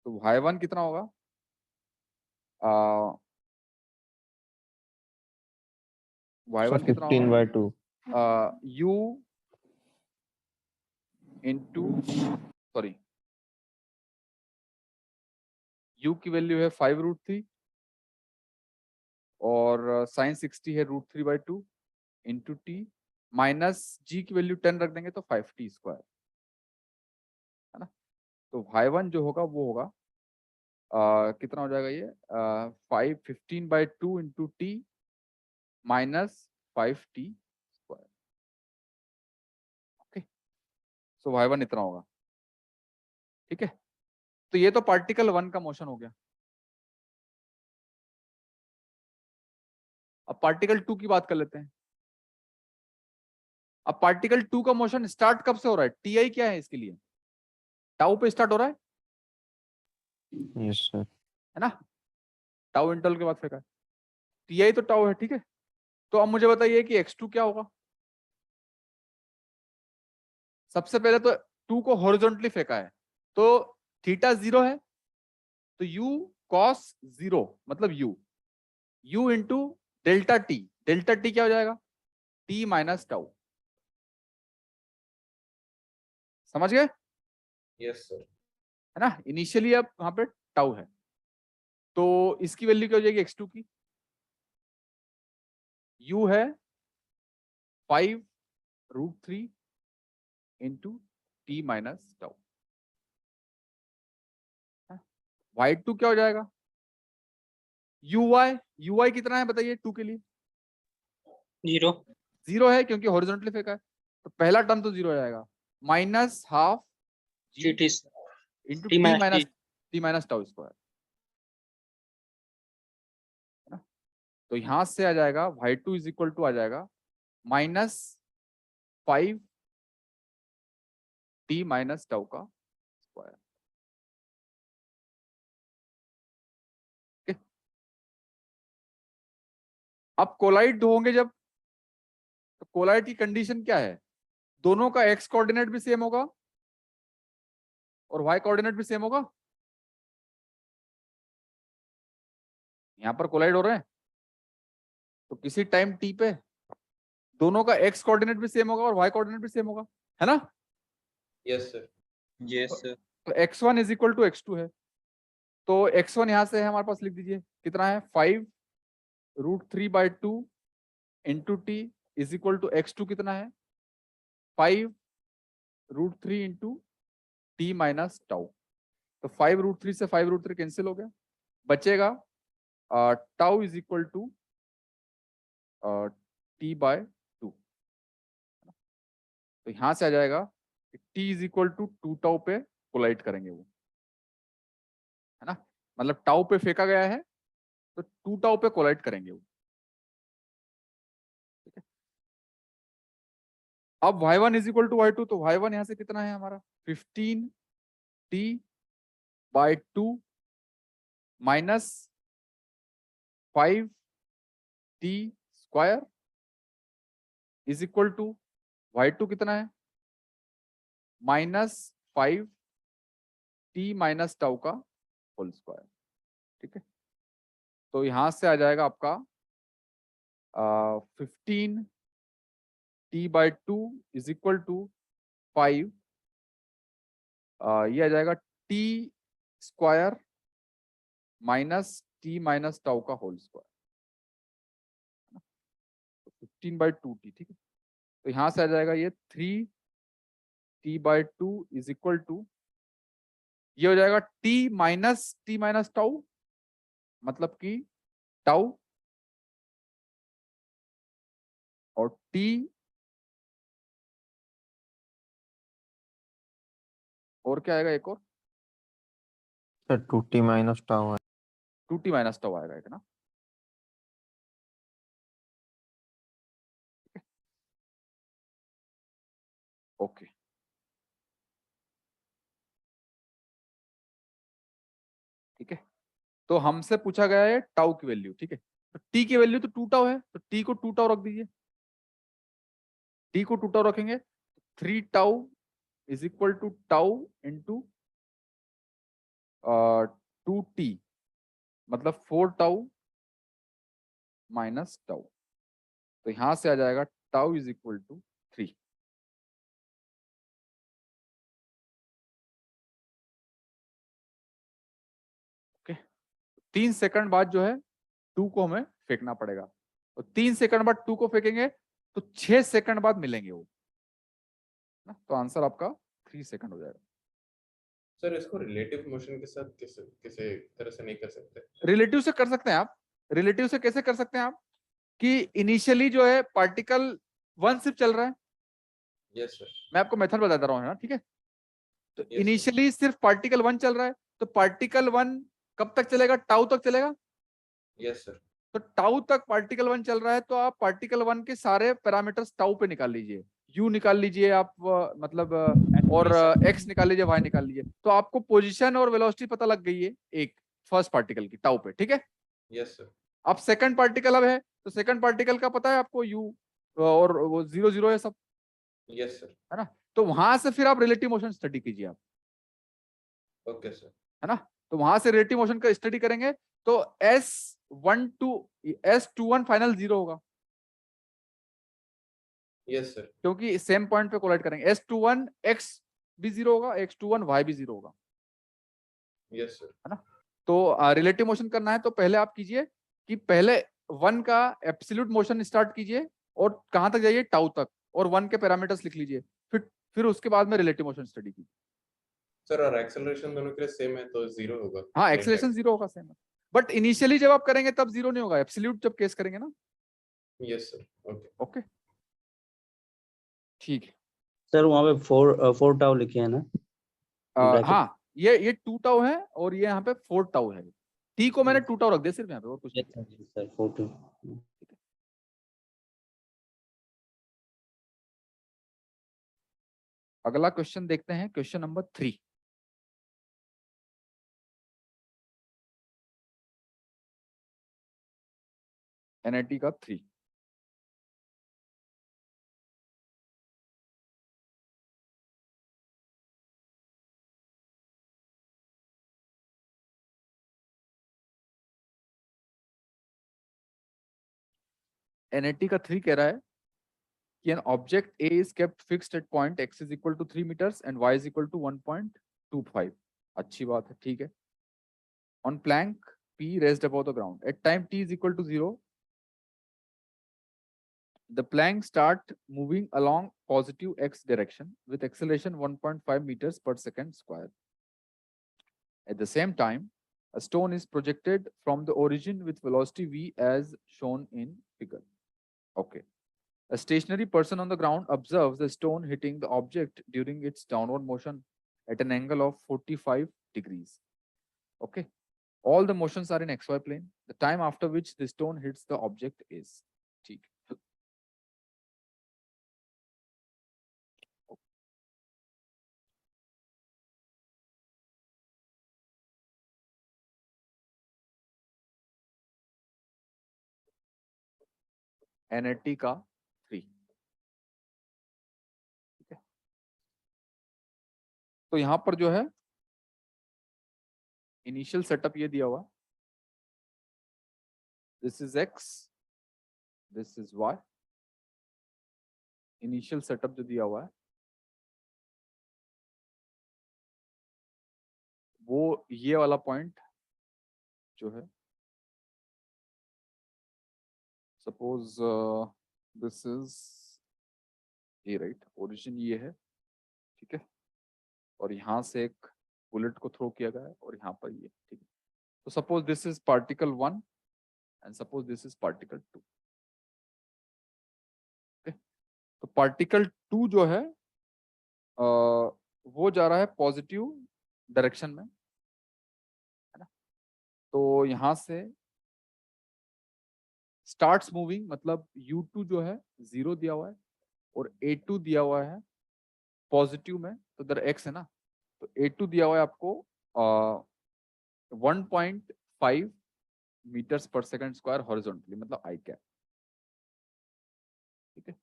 तो y1 कितना होगा? y1 कितना होगा? 15/2। u इंटू सॉरी, u की वैल्यू है 5√3 और साइन 60 है √3/2 इंटू टी माइनस जी की वैल्यू 10 रख देंगे तो 5t स्क्वायर, है ना? तो y1 जो होगा वो होगा कितना हो जाएगा ये 15/2 into T minus 5t square. Okay, so y1 इतना होगा, ठीक है। तो ये तो पार्टिकल 1 का मोशन हो गया। अब पार्टिकल 2 की बात कर लेते हैं। अब पार्टिकल 2 का मोशन स्टार्ट कब से हो रहा है? टी क्या है इसके लिए? टाउ पे स्टार्ट हो रहा है, यस सर। है ना? टाउ इंटरवल के बाद फेंका है, टी तो टाउ है, ठीक है। तो अब मुझे बताइए कि x2 क्या होगा? सबसे पहले तो 2 को हॉरिजॉन्टली फेंका है, तो थीटा 0 है, तो u cos 0 मतलब u into delta T. Delta t क्या हो जाएगा? t minus tau. समझ गए? Yes sir. है ना? इनिशियली अब वहां पे टाउ है, तो इसकी वैल्यू क्या हो जाएगी x2 की? u है 5√3 into T minus tau. y2 क्या हो जाएगा? uy कितना है बताइए 2 के लिए? 0 है क्योंकि हॉरिजॉन्टली फेंका है, तो पहला टर्म तो 0 हो जाएगा, minus half G into T minus tau square. तो यहां से आ जाएगा y2 इज इक्वल टू आ जाएगा माइनस 5 टी माइनस टाउ का स्क्वायर। अब कोलाइड होंगे जब, तो कोलाइड की कंडीशन क्या है? दोनों का x कोऑर्डिनेट भी सेम होगा और y कोऑर्डिनेट भी सेम होगा। यहां पर कोलाइड हो रहे हैं, तो किसी टाइम t पे दोनों का x कोऑर्डिनेट भी सेम होगा और y कोऑर्डिनेट भी सेम होगा, है ना? Yes sir. Yes sir. तो x1 is equal to x2 है, तो x1 यहां से है हमारे पास, लिख दीजिए कितना है 5√3/2 into t is equal to x2 कितना है 5√3 इंटू टी माइनस टाउ। तो 5√3 से 5√3 कैंसिल हो गया, बचेगा tau is equal to t/2। तो यहां से आ जाएगा t is equal to 2 tau पे कोलाइड करेंगे वो, है ना? मतलब टाउ पे फेंका गया है तो 2 टाउ पे कोलाइड करेंगे वो, ठीक है। अब y1 is equal to y2, तो y1 यहां से कितना है हमारा 15t/2 minus 5 t square is equal to y2 कितना है -5 टी माइनस टाउ का होल स्क्वायर। ठीक है, तो यहां से आ जाएगा आपका 15 t by 2 is equal to 5, ये आ जाएगा t square minus t minus tau का होल स्क्वायर, 15/2t। ठीक है, तो यहां से आ जाएगा ये 3 t by 2 is equal to, ये हो जाएगा टी माइनस टाउ, मतलब कि टाउ और टी और क्या आएगा एक और सर 2t माइनस टाउ है। 2t माइनस टाउ आएगा एक ना। ओके, ठीक है, तो हमसे पूछा गया है टाउ की वैल्यू। ठीक है, तो टी की वैल्यू तो 2 टाउ है, तो टी को 2 टाउ रख दीजिए। टी को 2 टाउ रखेंगे, 3 tau is equal to tau into 2t, मतलब 4 टाउ माइनस टाउ। तो यहां से आ जाएगा tau is equal to 3। Okay, 3 second बाद जो है 2 को हमें फेंकना पड़ेगा, तो 3 सेकंड बाद 2 को फेंकेंगे तो 6 सेकंड बाद मिलेंगे वो ना, तो आंसर आपका 3 सेकंड हो जाएगा। सर इसको रिलेटिव मोशन के साथ किसे तरह से नहीं कर सकते? रिलेटिव से कर सकते हैं आप। रिलेटिव से कैसे कर सकते हैं आप कि इनिशियली जो है पार्टिकल 1 सिर्फ चल रहा है। Yes sir. मैं आपको मेथड बता दे रहा हूँ ना। ठीक है, तो Yes, इनिशियली सिर्फ पार्टिकल 1 चल रहा है, तो पार्टिकल 1 कब तक चलेगा, टाउ तक चलेगा। Yes sir. तो टाउ तक पार्टिकल 1 चल रहा है, तो आप पार्टिकल 1 के सारे पैरामीटर्स टाउ पे निकाल लीजिए, u निकाल लीजिए आप, मतलब और x निकाल लीजिए, y निकाल लीजिए, तो आपको पोजीशन और वेलोसिटी पता लग गई है एक फर्स्ट पार्टिकल की टाउ पे। ठीक है, यस सर। अब सेकंड पार्टिकल अब है, तो सेकंड पार्टिकल का पता है आपको u और वो 0 0 है सब, यस सर। है ना। तो वहां से फिर आप रिलेटिव मोशन स्टडी कीजिए आप, ओके सर। है ना। तो वहां से रिलेटिव मोशन का स्टडी करेंगे तो S21 फाइनल 0 होगा, यस सर। क्योंकि सेम पॉइंट पे कोलाइड करेंगे। S21 x भी 0 होगा, X21 y भी 0 होगा, यस सर। है ना। तो रिलेटिव मोशन करना है तो पहले आप कीजिए कि पहले 1 का एब्सोल्यूट मोशन स्टार्ट कीजिए और कहां तक जाइए, टाउ तक, और 1 के पैरामीटर्स लिख लीजिए, फिर उसके बाद में रिलेटिव मोशन स्टडी कीजिए। सर और एक्सेलरेशन दोनों के लिए सेम है तो 0 होगा? हाँ, एक्सेलरेशन 0 होगा, सेम है, बट इनिशियली जब आप करेंगे तब 0 नहीं होगा, एब्सोल्यूट जब केस करेंगे ना। Yes sir. ओके। ओके, ठीक है। सर वहाँ पे 4 टाउ लिखे हैं ना ब्रैकेट? हाँ, ये 2 टाउ है और ये यहाँ पे 4 टाउ है। टी को मैंने 2 टाउ रख दिया सिर्फ यहाँ पे, और कुछ नहीं। सर 4 2। अगला क्वेश्चन देखते हैं, क्वेश्चन नंबर 3। NIT का 3। NIT का 3 कह रहा है कि an object A is kept fixed at point x is equal to 3 meters and y is equal to 1.25। अच्छी बात है, ठीक है। On plank P raised above the ground at time t is equal to 0, the plank start moving along positive x direction with acceleration 1.5 meters per second square. At the same time, a stone is projected from the origin with velocity v as shown in figure. Okay. A stationary person on the ground observes the stone hitting the object during its downward motion at an angle of 45 degrees. Okay. All the motions are in xy plane. The time after which the stone hits the object is t. NAT का 3, ठीक है। तो यहां पर जो है इनिशियल सेटअप ये दिया हुआ, this is x, this is y, initial setup जो दिया हुआ है वो ये वाला पॉइंट जो है, सपोज दिस इज ये, राइट, ओरिजिन ये है, ठीक है, और यहां से एक बुलेट को थ्रो किया गया है और यहाँ पर ये, ठीक है। तो suppose this is particle 1 and suppose this is particle 2, तो पार्टिकल 2 जो है वो जा रहा है पॉजिटिव डायरेक्शन में, है ना। तो यहां से स्टार्ट्स मूविंग, मतलब U2 जो है 0 दिया हुआ है और A2 दिया हुआ है पॉजिटिव में, तो इधर x है ना, तो A2 दिया हुआ है आपको 1.5 मीटर्स पर सेकंड स्क्वायर हॉरिजॉन्टली, मतलब I कैप, ठीक है।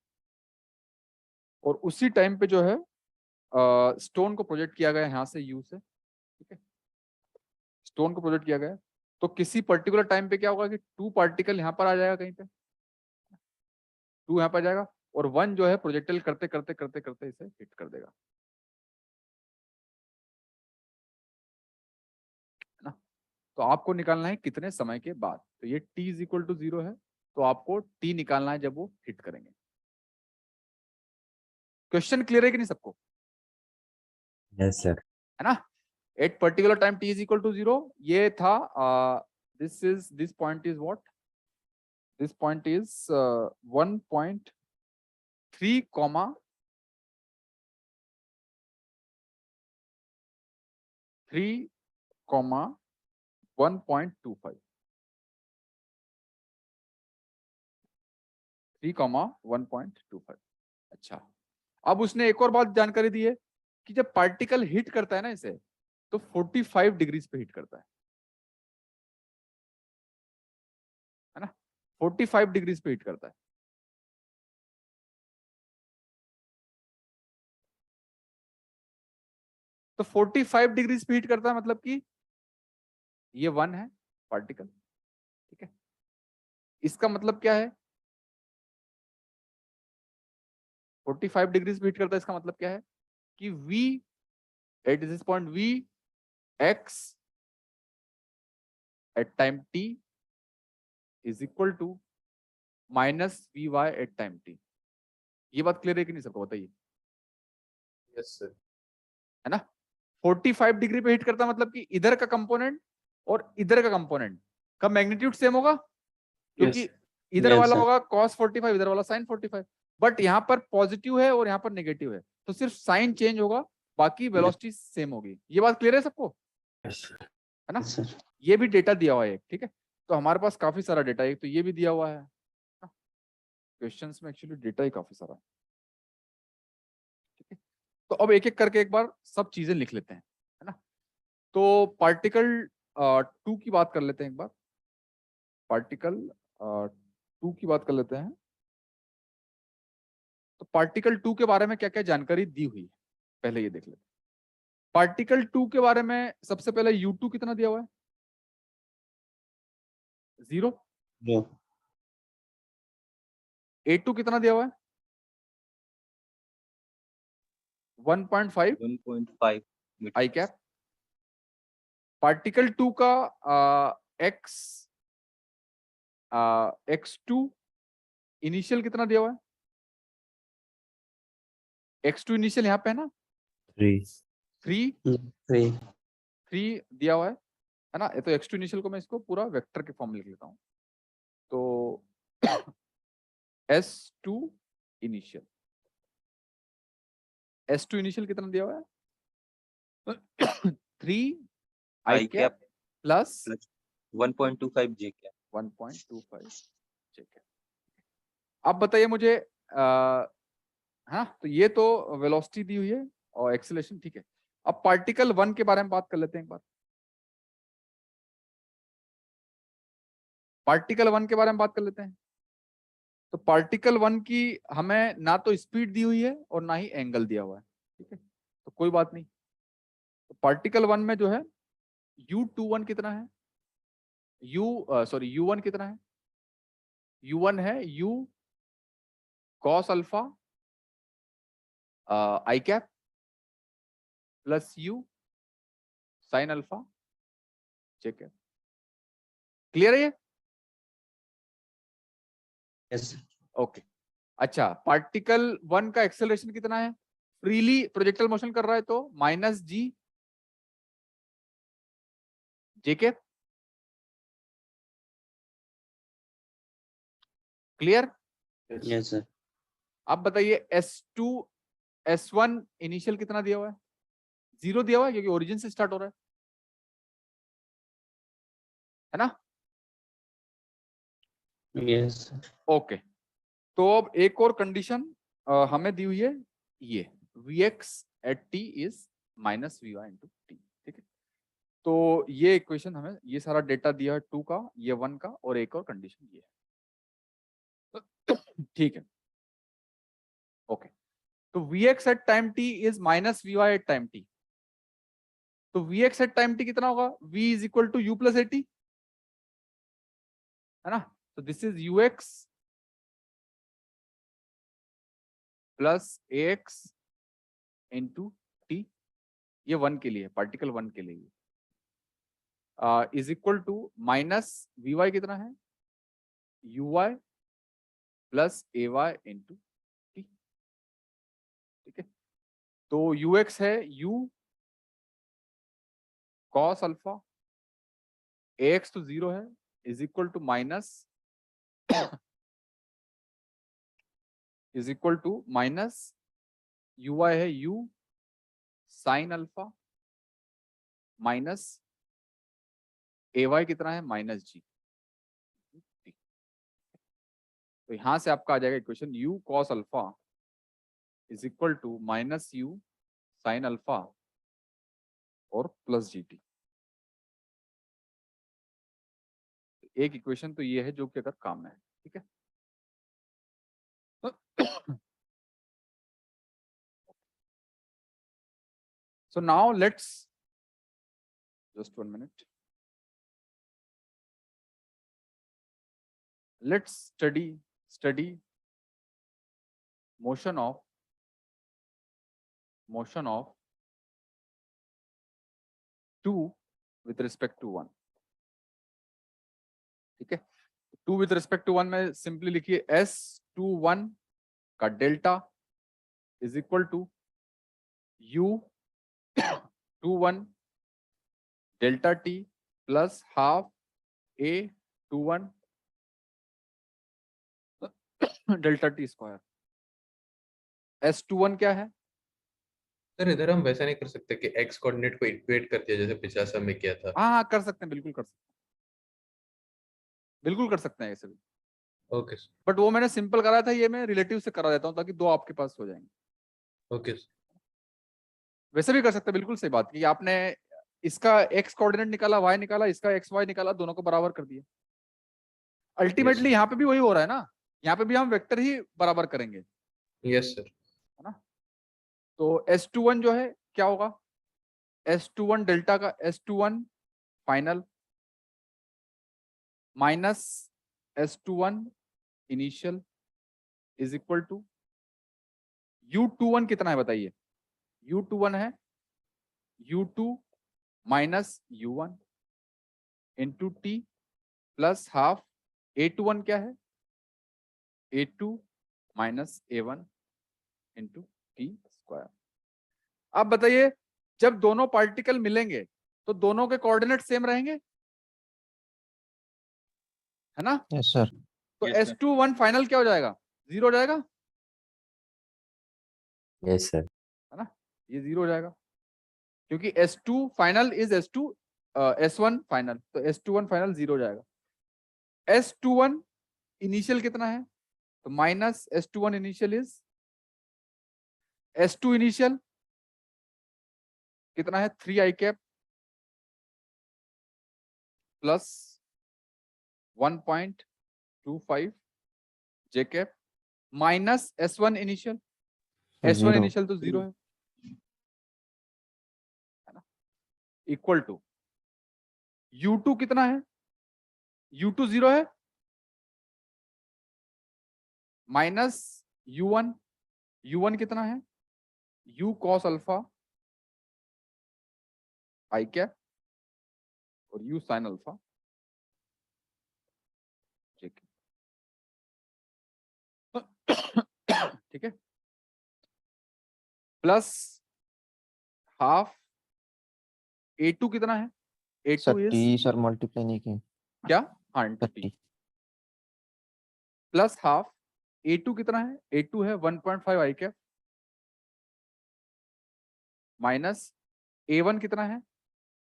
और उसी टाइम पे जो है स्टोन को प्रोजेक्ट किया गया यहाँ से U से, ठीक है, स्टोन को प्रोजेक्ट किया गया, तो किसी पर्टिकुलर टाइम पे क्या होगा कि 2 पार्टिकल यहाँ पर आ जाएगा, कहीं पे 2 यहाँ पर आ जाएगा और 1 जो है प्रोजेक्टाइल करते करते करते करते इसे हिट कर देगा, है ना। तो आपको निकालना है कितने समय के बाद, तो ये t इज इक्वल टू 0 है, तो आपको t निकालना है जब वो हिट करेंगे। क्वेश्चन क्लियर है कि नहीं सबको? Yes sir. है ना। At particular time t is equal to 0, ये था this point is what, this point is 1.3 comma 3 comma 1.25, 3 comma 1.25। अच्छा, अब उसने एक और बात जानकारी दी है कि जब पार्टिकल हिट करता है ना इसे, तो 45 डिग्रीज पे हिट करता है ना, 45 डिग्रीज पे हिट करता है। तो 45 डिग्रीज पे हिट करता है, मतलब कि ये 1 है पार्टिकल, ठीक है। इसका मतलब क्या है, 45 डिग्रीज पे हिट करता है, इसका मतलब क्या है कि V at this point, V x at time t is equal to minus VY at time t। ये बात क्लियर है कि नहीं सबको, बताइए। Yes sir. है ना, 45 डिग्री पे हिट करता मतलब कि इधर का कंपोनेंट और इधर का कंपोनेंट का मैग्नीट्यूड सेम होगा, क्योंकि इधर Yes, वाला sir. होगा cos 45, इधर वाला sin 45, बट यहाँ पर पॉजिटिव है और यहाँ पर नेगेटिव है, तो सिर्फ साइन चेंज होगा, बाकी वेलोसिटी सेम होगी। ये बात क्लियर है सबको? है ना। Yes, sir. ये भी डेटा दिया हुआ है एक, ठीक है। तो हमारे पास काफी सारा डेटा है, तो ये भी दिया हुआ है, क्वेश्चंस में एक्चुअली डेटा ही काफी सारा है, ठीक है। तो अब एक एक करके एक बार सब चीजें लिख लेते हैं, है ना। तो पार्टिकल 2 की बात कर लेते हैं एक बार, पार्टिकल 2 की बात कर लेते हैं। तो पार्टिकल 2 के बारे में क्या क्या जानकारी दी हुई है, पहले ये देख लेते हैं। पार्टिकल 2 के बारे में सबसे पहले U2 कितना दिया हुआ है, 0। Yeah. A2 कितना दिया हुआ है, 1.5 1.5 आई कैप। पार्टिकल 2 का x2 इनिशियल कितना दिया हुआ है, x2 इनिशियल यहाँ पे है ना, 3 दिया हुआ है ना। तो x2 इनिशियल को मैं इसको पूरा वेक्टर के फॉर्म में लिख लेता हूँ, तो S2 इनिशियल, S2 इनिशियल कितना दिया हुआ है 3 I cap plus 1.25 J cap. 1.25 ठीक है। अब बताइए मुझे हाँ, तो ये तो वेलोसिटी दी हुई है और एक्सेलरेशन, ठीक है। अब पार्टिकल 1 के बारे में बात कर लेते हैं एक बार। पार्टिकल 1 के बारे में बात कर लेते हैं। तो पार्टिकल 1 की हमें ना तो स्पीड दी हुई है और ना ही एंगल दिया हुआ है, ठीक है, तो कोई बात नहीं। तो पार्टिकल 1 में जो है U21 कितना है, U1 कितना है, U1 है U cos alpha I cap plus U sin alpha J cap. Clear है ये? यस ओके अच्छा, पार्टिकल 1 का एक्सेलरेशन कितना है, फ्रीली प्रोजेक्टाइल मोशन कर रहा है तो -g जे कैप। क्लियर? Yes sir. अब बताइए S2 S1 इनिशियल कितना दिया हुआ है, 0 दिया हुआ है क्योंकि ओरिजिन से स्टार्ट हो रहा है ना। यस ओके तो अब एक और कंडीशन हमें दी हुई है, ये Vx at t is minus Vy into t, ठीक है। तो ये इक्वेशन हमें, ये सारा डेटा दिया है 2 का, ये 1 का, और एक और कंडीशन ये है, ठीक है। ओके तो Vx at time t is minus Vy at time t, तो Vx at time t कितना होगा, V is equal to U plus at, है ना। तो this is Ux plus Ax into t, ये 1 के लिए, पार्टिकल 1 के लिए, is equal to minus Vy कितना है, Uy plus Ay into t, ठीक है। तो Ux है U cos अल्फा, Ax तो 0 है, is equal to minus Uy है U sine alpha minus Ay कितना है, -g। तो यहां से आपका आ जाएगा equation U cos alpha is equal to minus U sine alpha और प्लस GT। एक इक्वेशन तो ये है जो कि अगर काम में है, ठीक है। So now let's just 1 minute. Let's study motion of 2 with respect to 1, ठीक है। 2 with respect to 1 में सिंपली लिखिए S21 का delta is equal to U21 delta t plus half A21 delta t square. S21 क्या है, सर इधर हम वैसा नहीं कर सकते कि x कोऑर्डिनेट को इक्वेट कर दिया जैसे पिछला सब में किया था। हाँ कर सकते हैं, बिल्कुल कर सकते हैं, बिल्कुल कर सकते हैं ऐसे भी। ओके बट वो मैंने सिंपल कराया था, ये मैं रिलेटिव से करा देता हूँ ताकि 2 आपके पास हो जाएंगे। ओके वैसे भी कर सकते हैं, बिल्कुल सही बात की आपने, इसका x कोऑर्डिनेट निकाला, y निकाला, इसका xy निकाला, दोनों को बराबर कर दिया। अल्टीमेटली यहाँ पे भी वही हो रहा है ना, यहाँ पे भी हम वेक्टर ही बराबर करेंगे, यस सर। है ना। तो S21 जो है क्या होगा, S21 डेल्टा का S21 final minus S21 initial is equal to U21 कितना है बताइए, U21 है U2 minus U1 into T plus half A21 क्या है, A2 minus A1 into t square. अब बताइए जब दोनों पार्टिकल मिलेंगे तो दोनों के कोऑर्डिनेट सेम रहेंगे, है ना। Yes sir. तो S21 फाइनल क्या हो जाएगा, 0 हो जाएगा, यस सर। है ना, ये 0 हो जाएगा क्योंकि S2 final is S1 final, तो S21 फाइनल 0 हो जाएगा। S21 इनिशियल कितना है, तो minus S21 initial is S2 initial कितना है, 3 I cap plus 1.25 J cap minus S1 initial, S1 0 initial तो 0 है ना, इक्वल टू U2 कितना है, U2 0 है, माइनस U1, U1 कितना है, U cos alpha I cap और U sin alpha J cap. ठीक है, प्लस हाफ A2 कितना है, sir A2 T is sir multiply नहीं किए क्या, हाँ sir T, T plus half A2 कितना है, A2 है 1.5 आई कैप, माइनस A1 कितना है,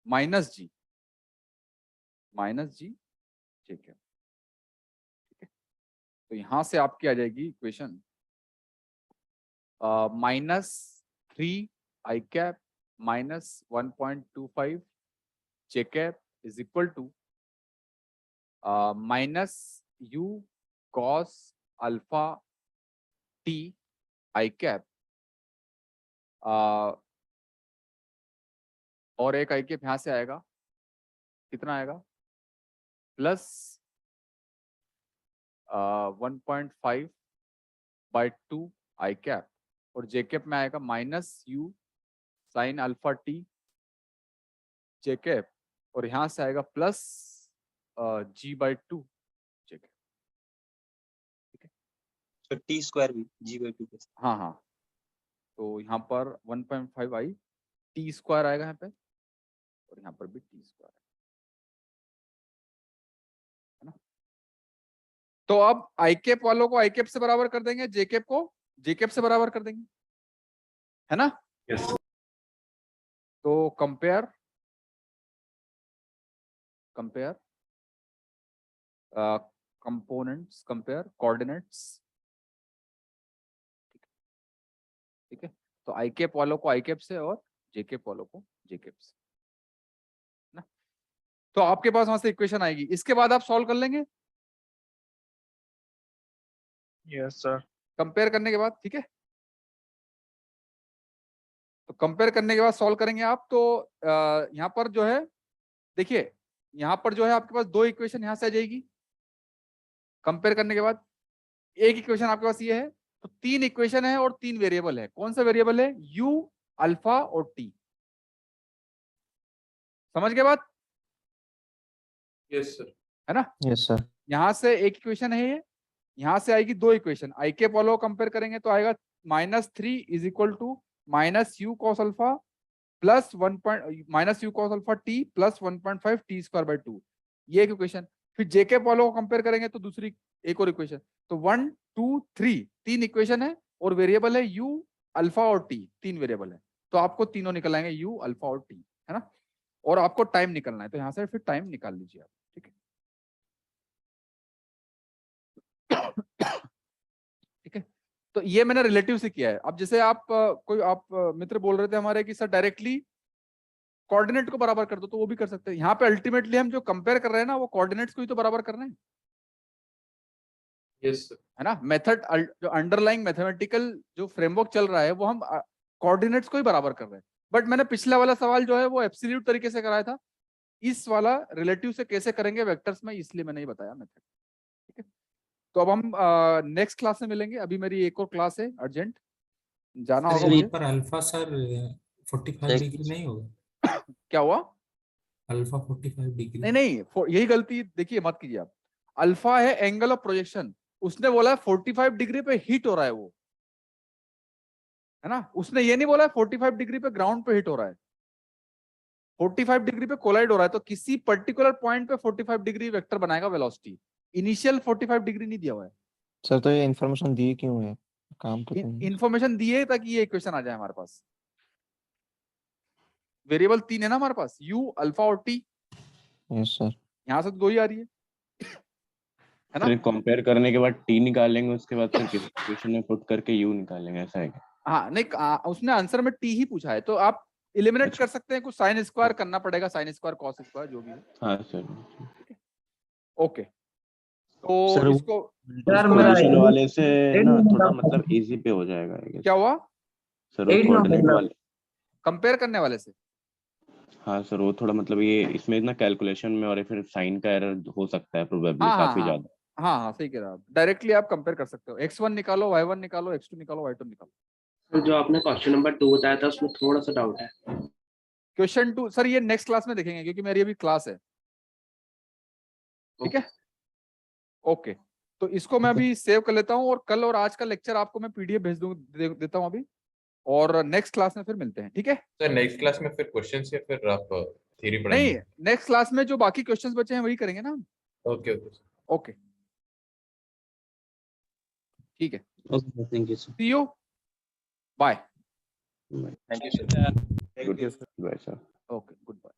माइनस जी ठीक है। ठीक है, तो यहां से आपकी आ जाएगी equation -3 I cap minus 1.25 J cap is equal to minus U cos alpha T I cap और एक आई कैप यहां से आएगा, कितना आएगा, प्लस 1.5/2 आई कैप और जे कैप में आएगा minus U sin alpha T J cap और यहां से आएगा प्लस G/2 जे कैप। ठीक है, तो टी स्क्वायर भी G/2 के साथ। हाँ हाँ, तो यहाँ पर 1.5 आई टी स्क्वायर आएगा यहाँ पे और यहाँ पर भी टी स्क्वायर है ना। तो अब आई कैप वालों को आई कैप से बराबर कर देंगे, जे कैप को जे कैप से बराबर कर देंगे, है ना। यस तो कंपेयर कंपोनेंट्स, कंपेयर कोऑर्डिनेट्स। ठीक है, तो आई कैप वालों को आई कैप से और जे कैप वालों को जे कैप से ना। तो आपके पास वहां से इक्वेशन आएगी, इसके बाद आप सॉल्व कर लेंगे यस सर कंपेयर करने के बाद। ठीक है, तो कंपेयर करने के बाद सॉल्व करेंगे आप। तो यहाँ पर जो है देखिए, यहाँ पर जो है आपके पास दो इक्वेशन यहाँ से आ जाएगी कंपेयर करने के बाद, एक इक्वेशन आपके पास ये है, तो तीन इक्वेशन है और तीन वेरिएबल है। कौन सा वेरिएबल है, U अल्फा और T, समझ गए बात, यस सर है ना। यस सर यहाँ से एक इक्वेशन है ये, यहाँ से आएगी दो इक्वेशन, आई कैप वालों को कंपेयर करेंगे तो आएगा -3 is equal to minus U cos alpha plus minus U cos alpha T plus 1.5 T square by 2, ये एक इक्वेशन। फिर जे कैप वालों को कंपेयर करेंगे तो दूसरी एक और इक्वेशन। तो 1 2 3 तीन इक्वेशन है और वेरिएबल है U अल्फा और T, तीन वेरिएबल है। तो आपको तीनों निकल आएंगे U अल्फा और T, है ना। और आपको टाइम निकलना है, तो यहाँ से फिर टाइम निकाल लीजिए आप। ठीक है, ठीक है, तो ये मैंने रिलेटिव से किया है। अब जैसे आप कोई आप मित्र बोल रहे थे हमारे कि सर डायरेक्टली कोऑर्डिनेट को बराबर कर दो, तो वो भी कर सकते हैं। यहाँ पे अल्टीमेटली हम जो कंपेयर कर रहे हैं ना, वो कोऑर्डिनेट्स को ही तो बराबर कर रहे हैं, यस सर है ना। मेथड जो अंडरलाइंग मैथमेटिकल जो फ्रेमवर्क चल रहा है वो हम कोऑर्डिनेट्स को ही बराबर कर रहे हैं। बट मैंने पिछला वाला सवाल जो है वो एब्सोल्यूट तरीके से कराया था, इस वाला रिलेटिव से कैसे करेंगे वेक्टर्स में, इसलिए मैंने ये बताया मेथड। ठीक है, तो अब हम नेक्स्ट क्लास में मिलेंगे, अभी मेरी एक और क्लास है अर्जेंट, जाना होगा सर मुझे। यहाँ पर अल्फा सर 45 डिग्री नहीं होगा, क्या हुआ, अल्फा 45 डिग्री। नहीं नहीं, यही गलती देखिए मत कीजिए आप। अल्फा है एंगल ऑफ प्रोजेक्शन, उसने बोला है 45 डिग्री पे हिट हो रहा है वो, है ना। उसने ये नहीं बोला है 45 डिग्री पे ग्राउंड पे हिट हो रहा है, 45 डिग्री पे कोलाइड हो रहा है। तो किसी पर्टिकुलर पॉइंट पे 45 डिग्री वेक्टर बनाएगा वेलोसिटी, इनिशियल 45 डिग्री नहीं दिया हुआ है। सर तो ये इन्फॉर्मेशन दी क्यों है, काम तो नहीं है। इंफॉर्मेशन दी है ताकि ये इक्वेशन आ जाए हमारे पास। वेरिएबल तीन है ना हमारे पास, U अल्फा और T, यस सर यहाँ से तो दो ही आ रही है ना। फिर कंपेयर करने के बाद टी निकालेंगे, उसके बाद फिर किसी इक्वेशन में पुट करके यू निकालेंगे, ऐसा है क्या? हाँ नहीं, उसने आंसर में T ही पूछा है, तो आप एलिमिनेट अच्छा। कर सकते हैं, कुछ साइन स्क्वायर करना पड़ेगा, साइन स्क्वायर कॉस स्क्वायर जो भी है। हाँ सर। ओके। तो सर, वो- इसको सर मेरा कोऑर्डिनेशन वाले से ना नहीं थोड़ा होगा। मतलब इजी पे हो जाएगा I guess। क्या हुआ? सर वो 8 नहीं कोऑर्डिनेट होगा। वाले, कंपेयर करने वाले से? हाँ सर वो थोड़ा मतलब ये इसमें ना कैलकुलेशन में और फिर साइन का एरर हो सकता है प्रोबेबली हाँ हाँ काफी हाँ ज्यादा। हाँ हाँ सही कह रहे हो आप। डायरेक्टली आप कंपेयर कर सकते हो, x1 निकालो, y1 निकालो, x2 निकालो, y2 निकालो। तो जो आपने क्वेश्चन नंबर 2 बताया था उसमें थोड़ा सा डाउट है। क्वेश्चन 2 सर ये नेक्स्ट क्लास में देखेंगे क्योंकि मेरी अभी क्लास है, ठीक है? ओके, तो इसको मैं अभी सेव कर लेता हूँ और कल और आज का लेक्चर आपको मैं पीडीएफ भेज देता हूँ अभी, और नेक्स्ट क्लास में फिर मिलते हैं, ठीक है? सर नेक्स्ट क्लास में फिर क्वेश्चंस या फिर आप थ्योरी नहीं, पढ़ाएंगे? नेक्स्ट क्लास में जो बाकी क्वेश्चंस बचे हैं वही करेंगे ना हम। ओके ओके ओके ठीक है, okay thank you sir. See you, bye. Goodbye sir. Okay good bye.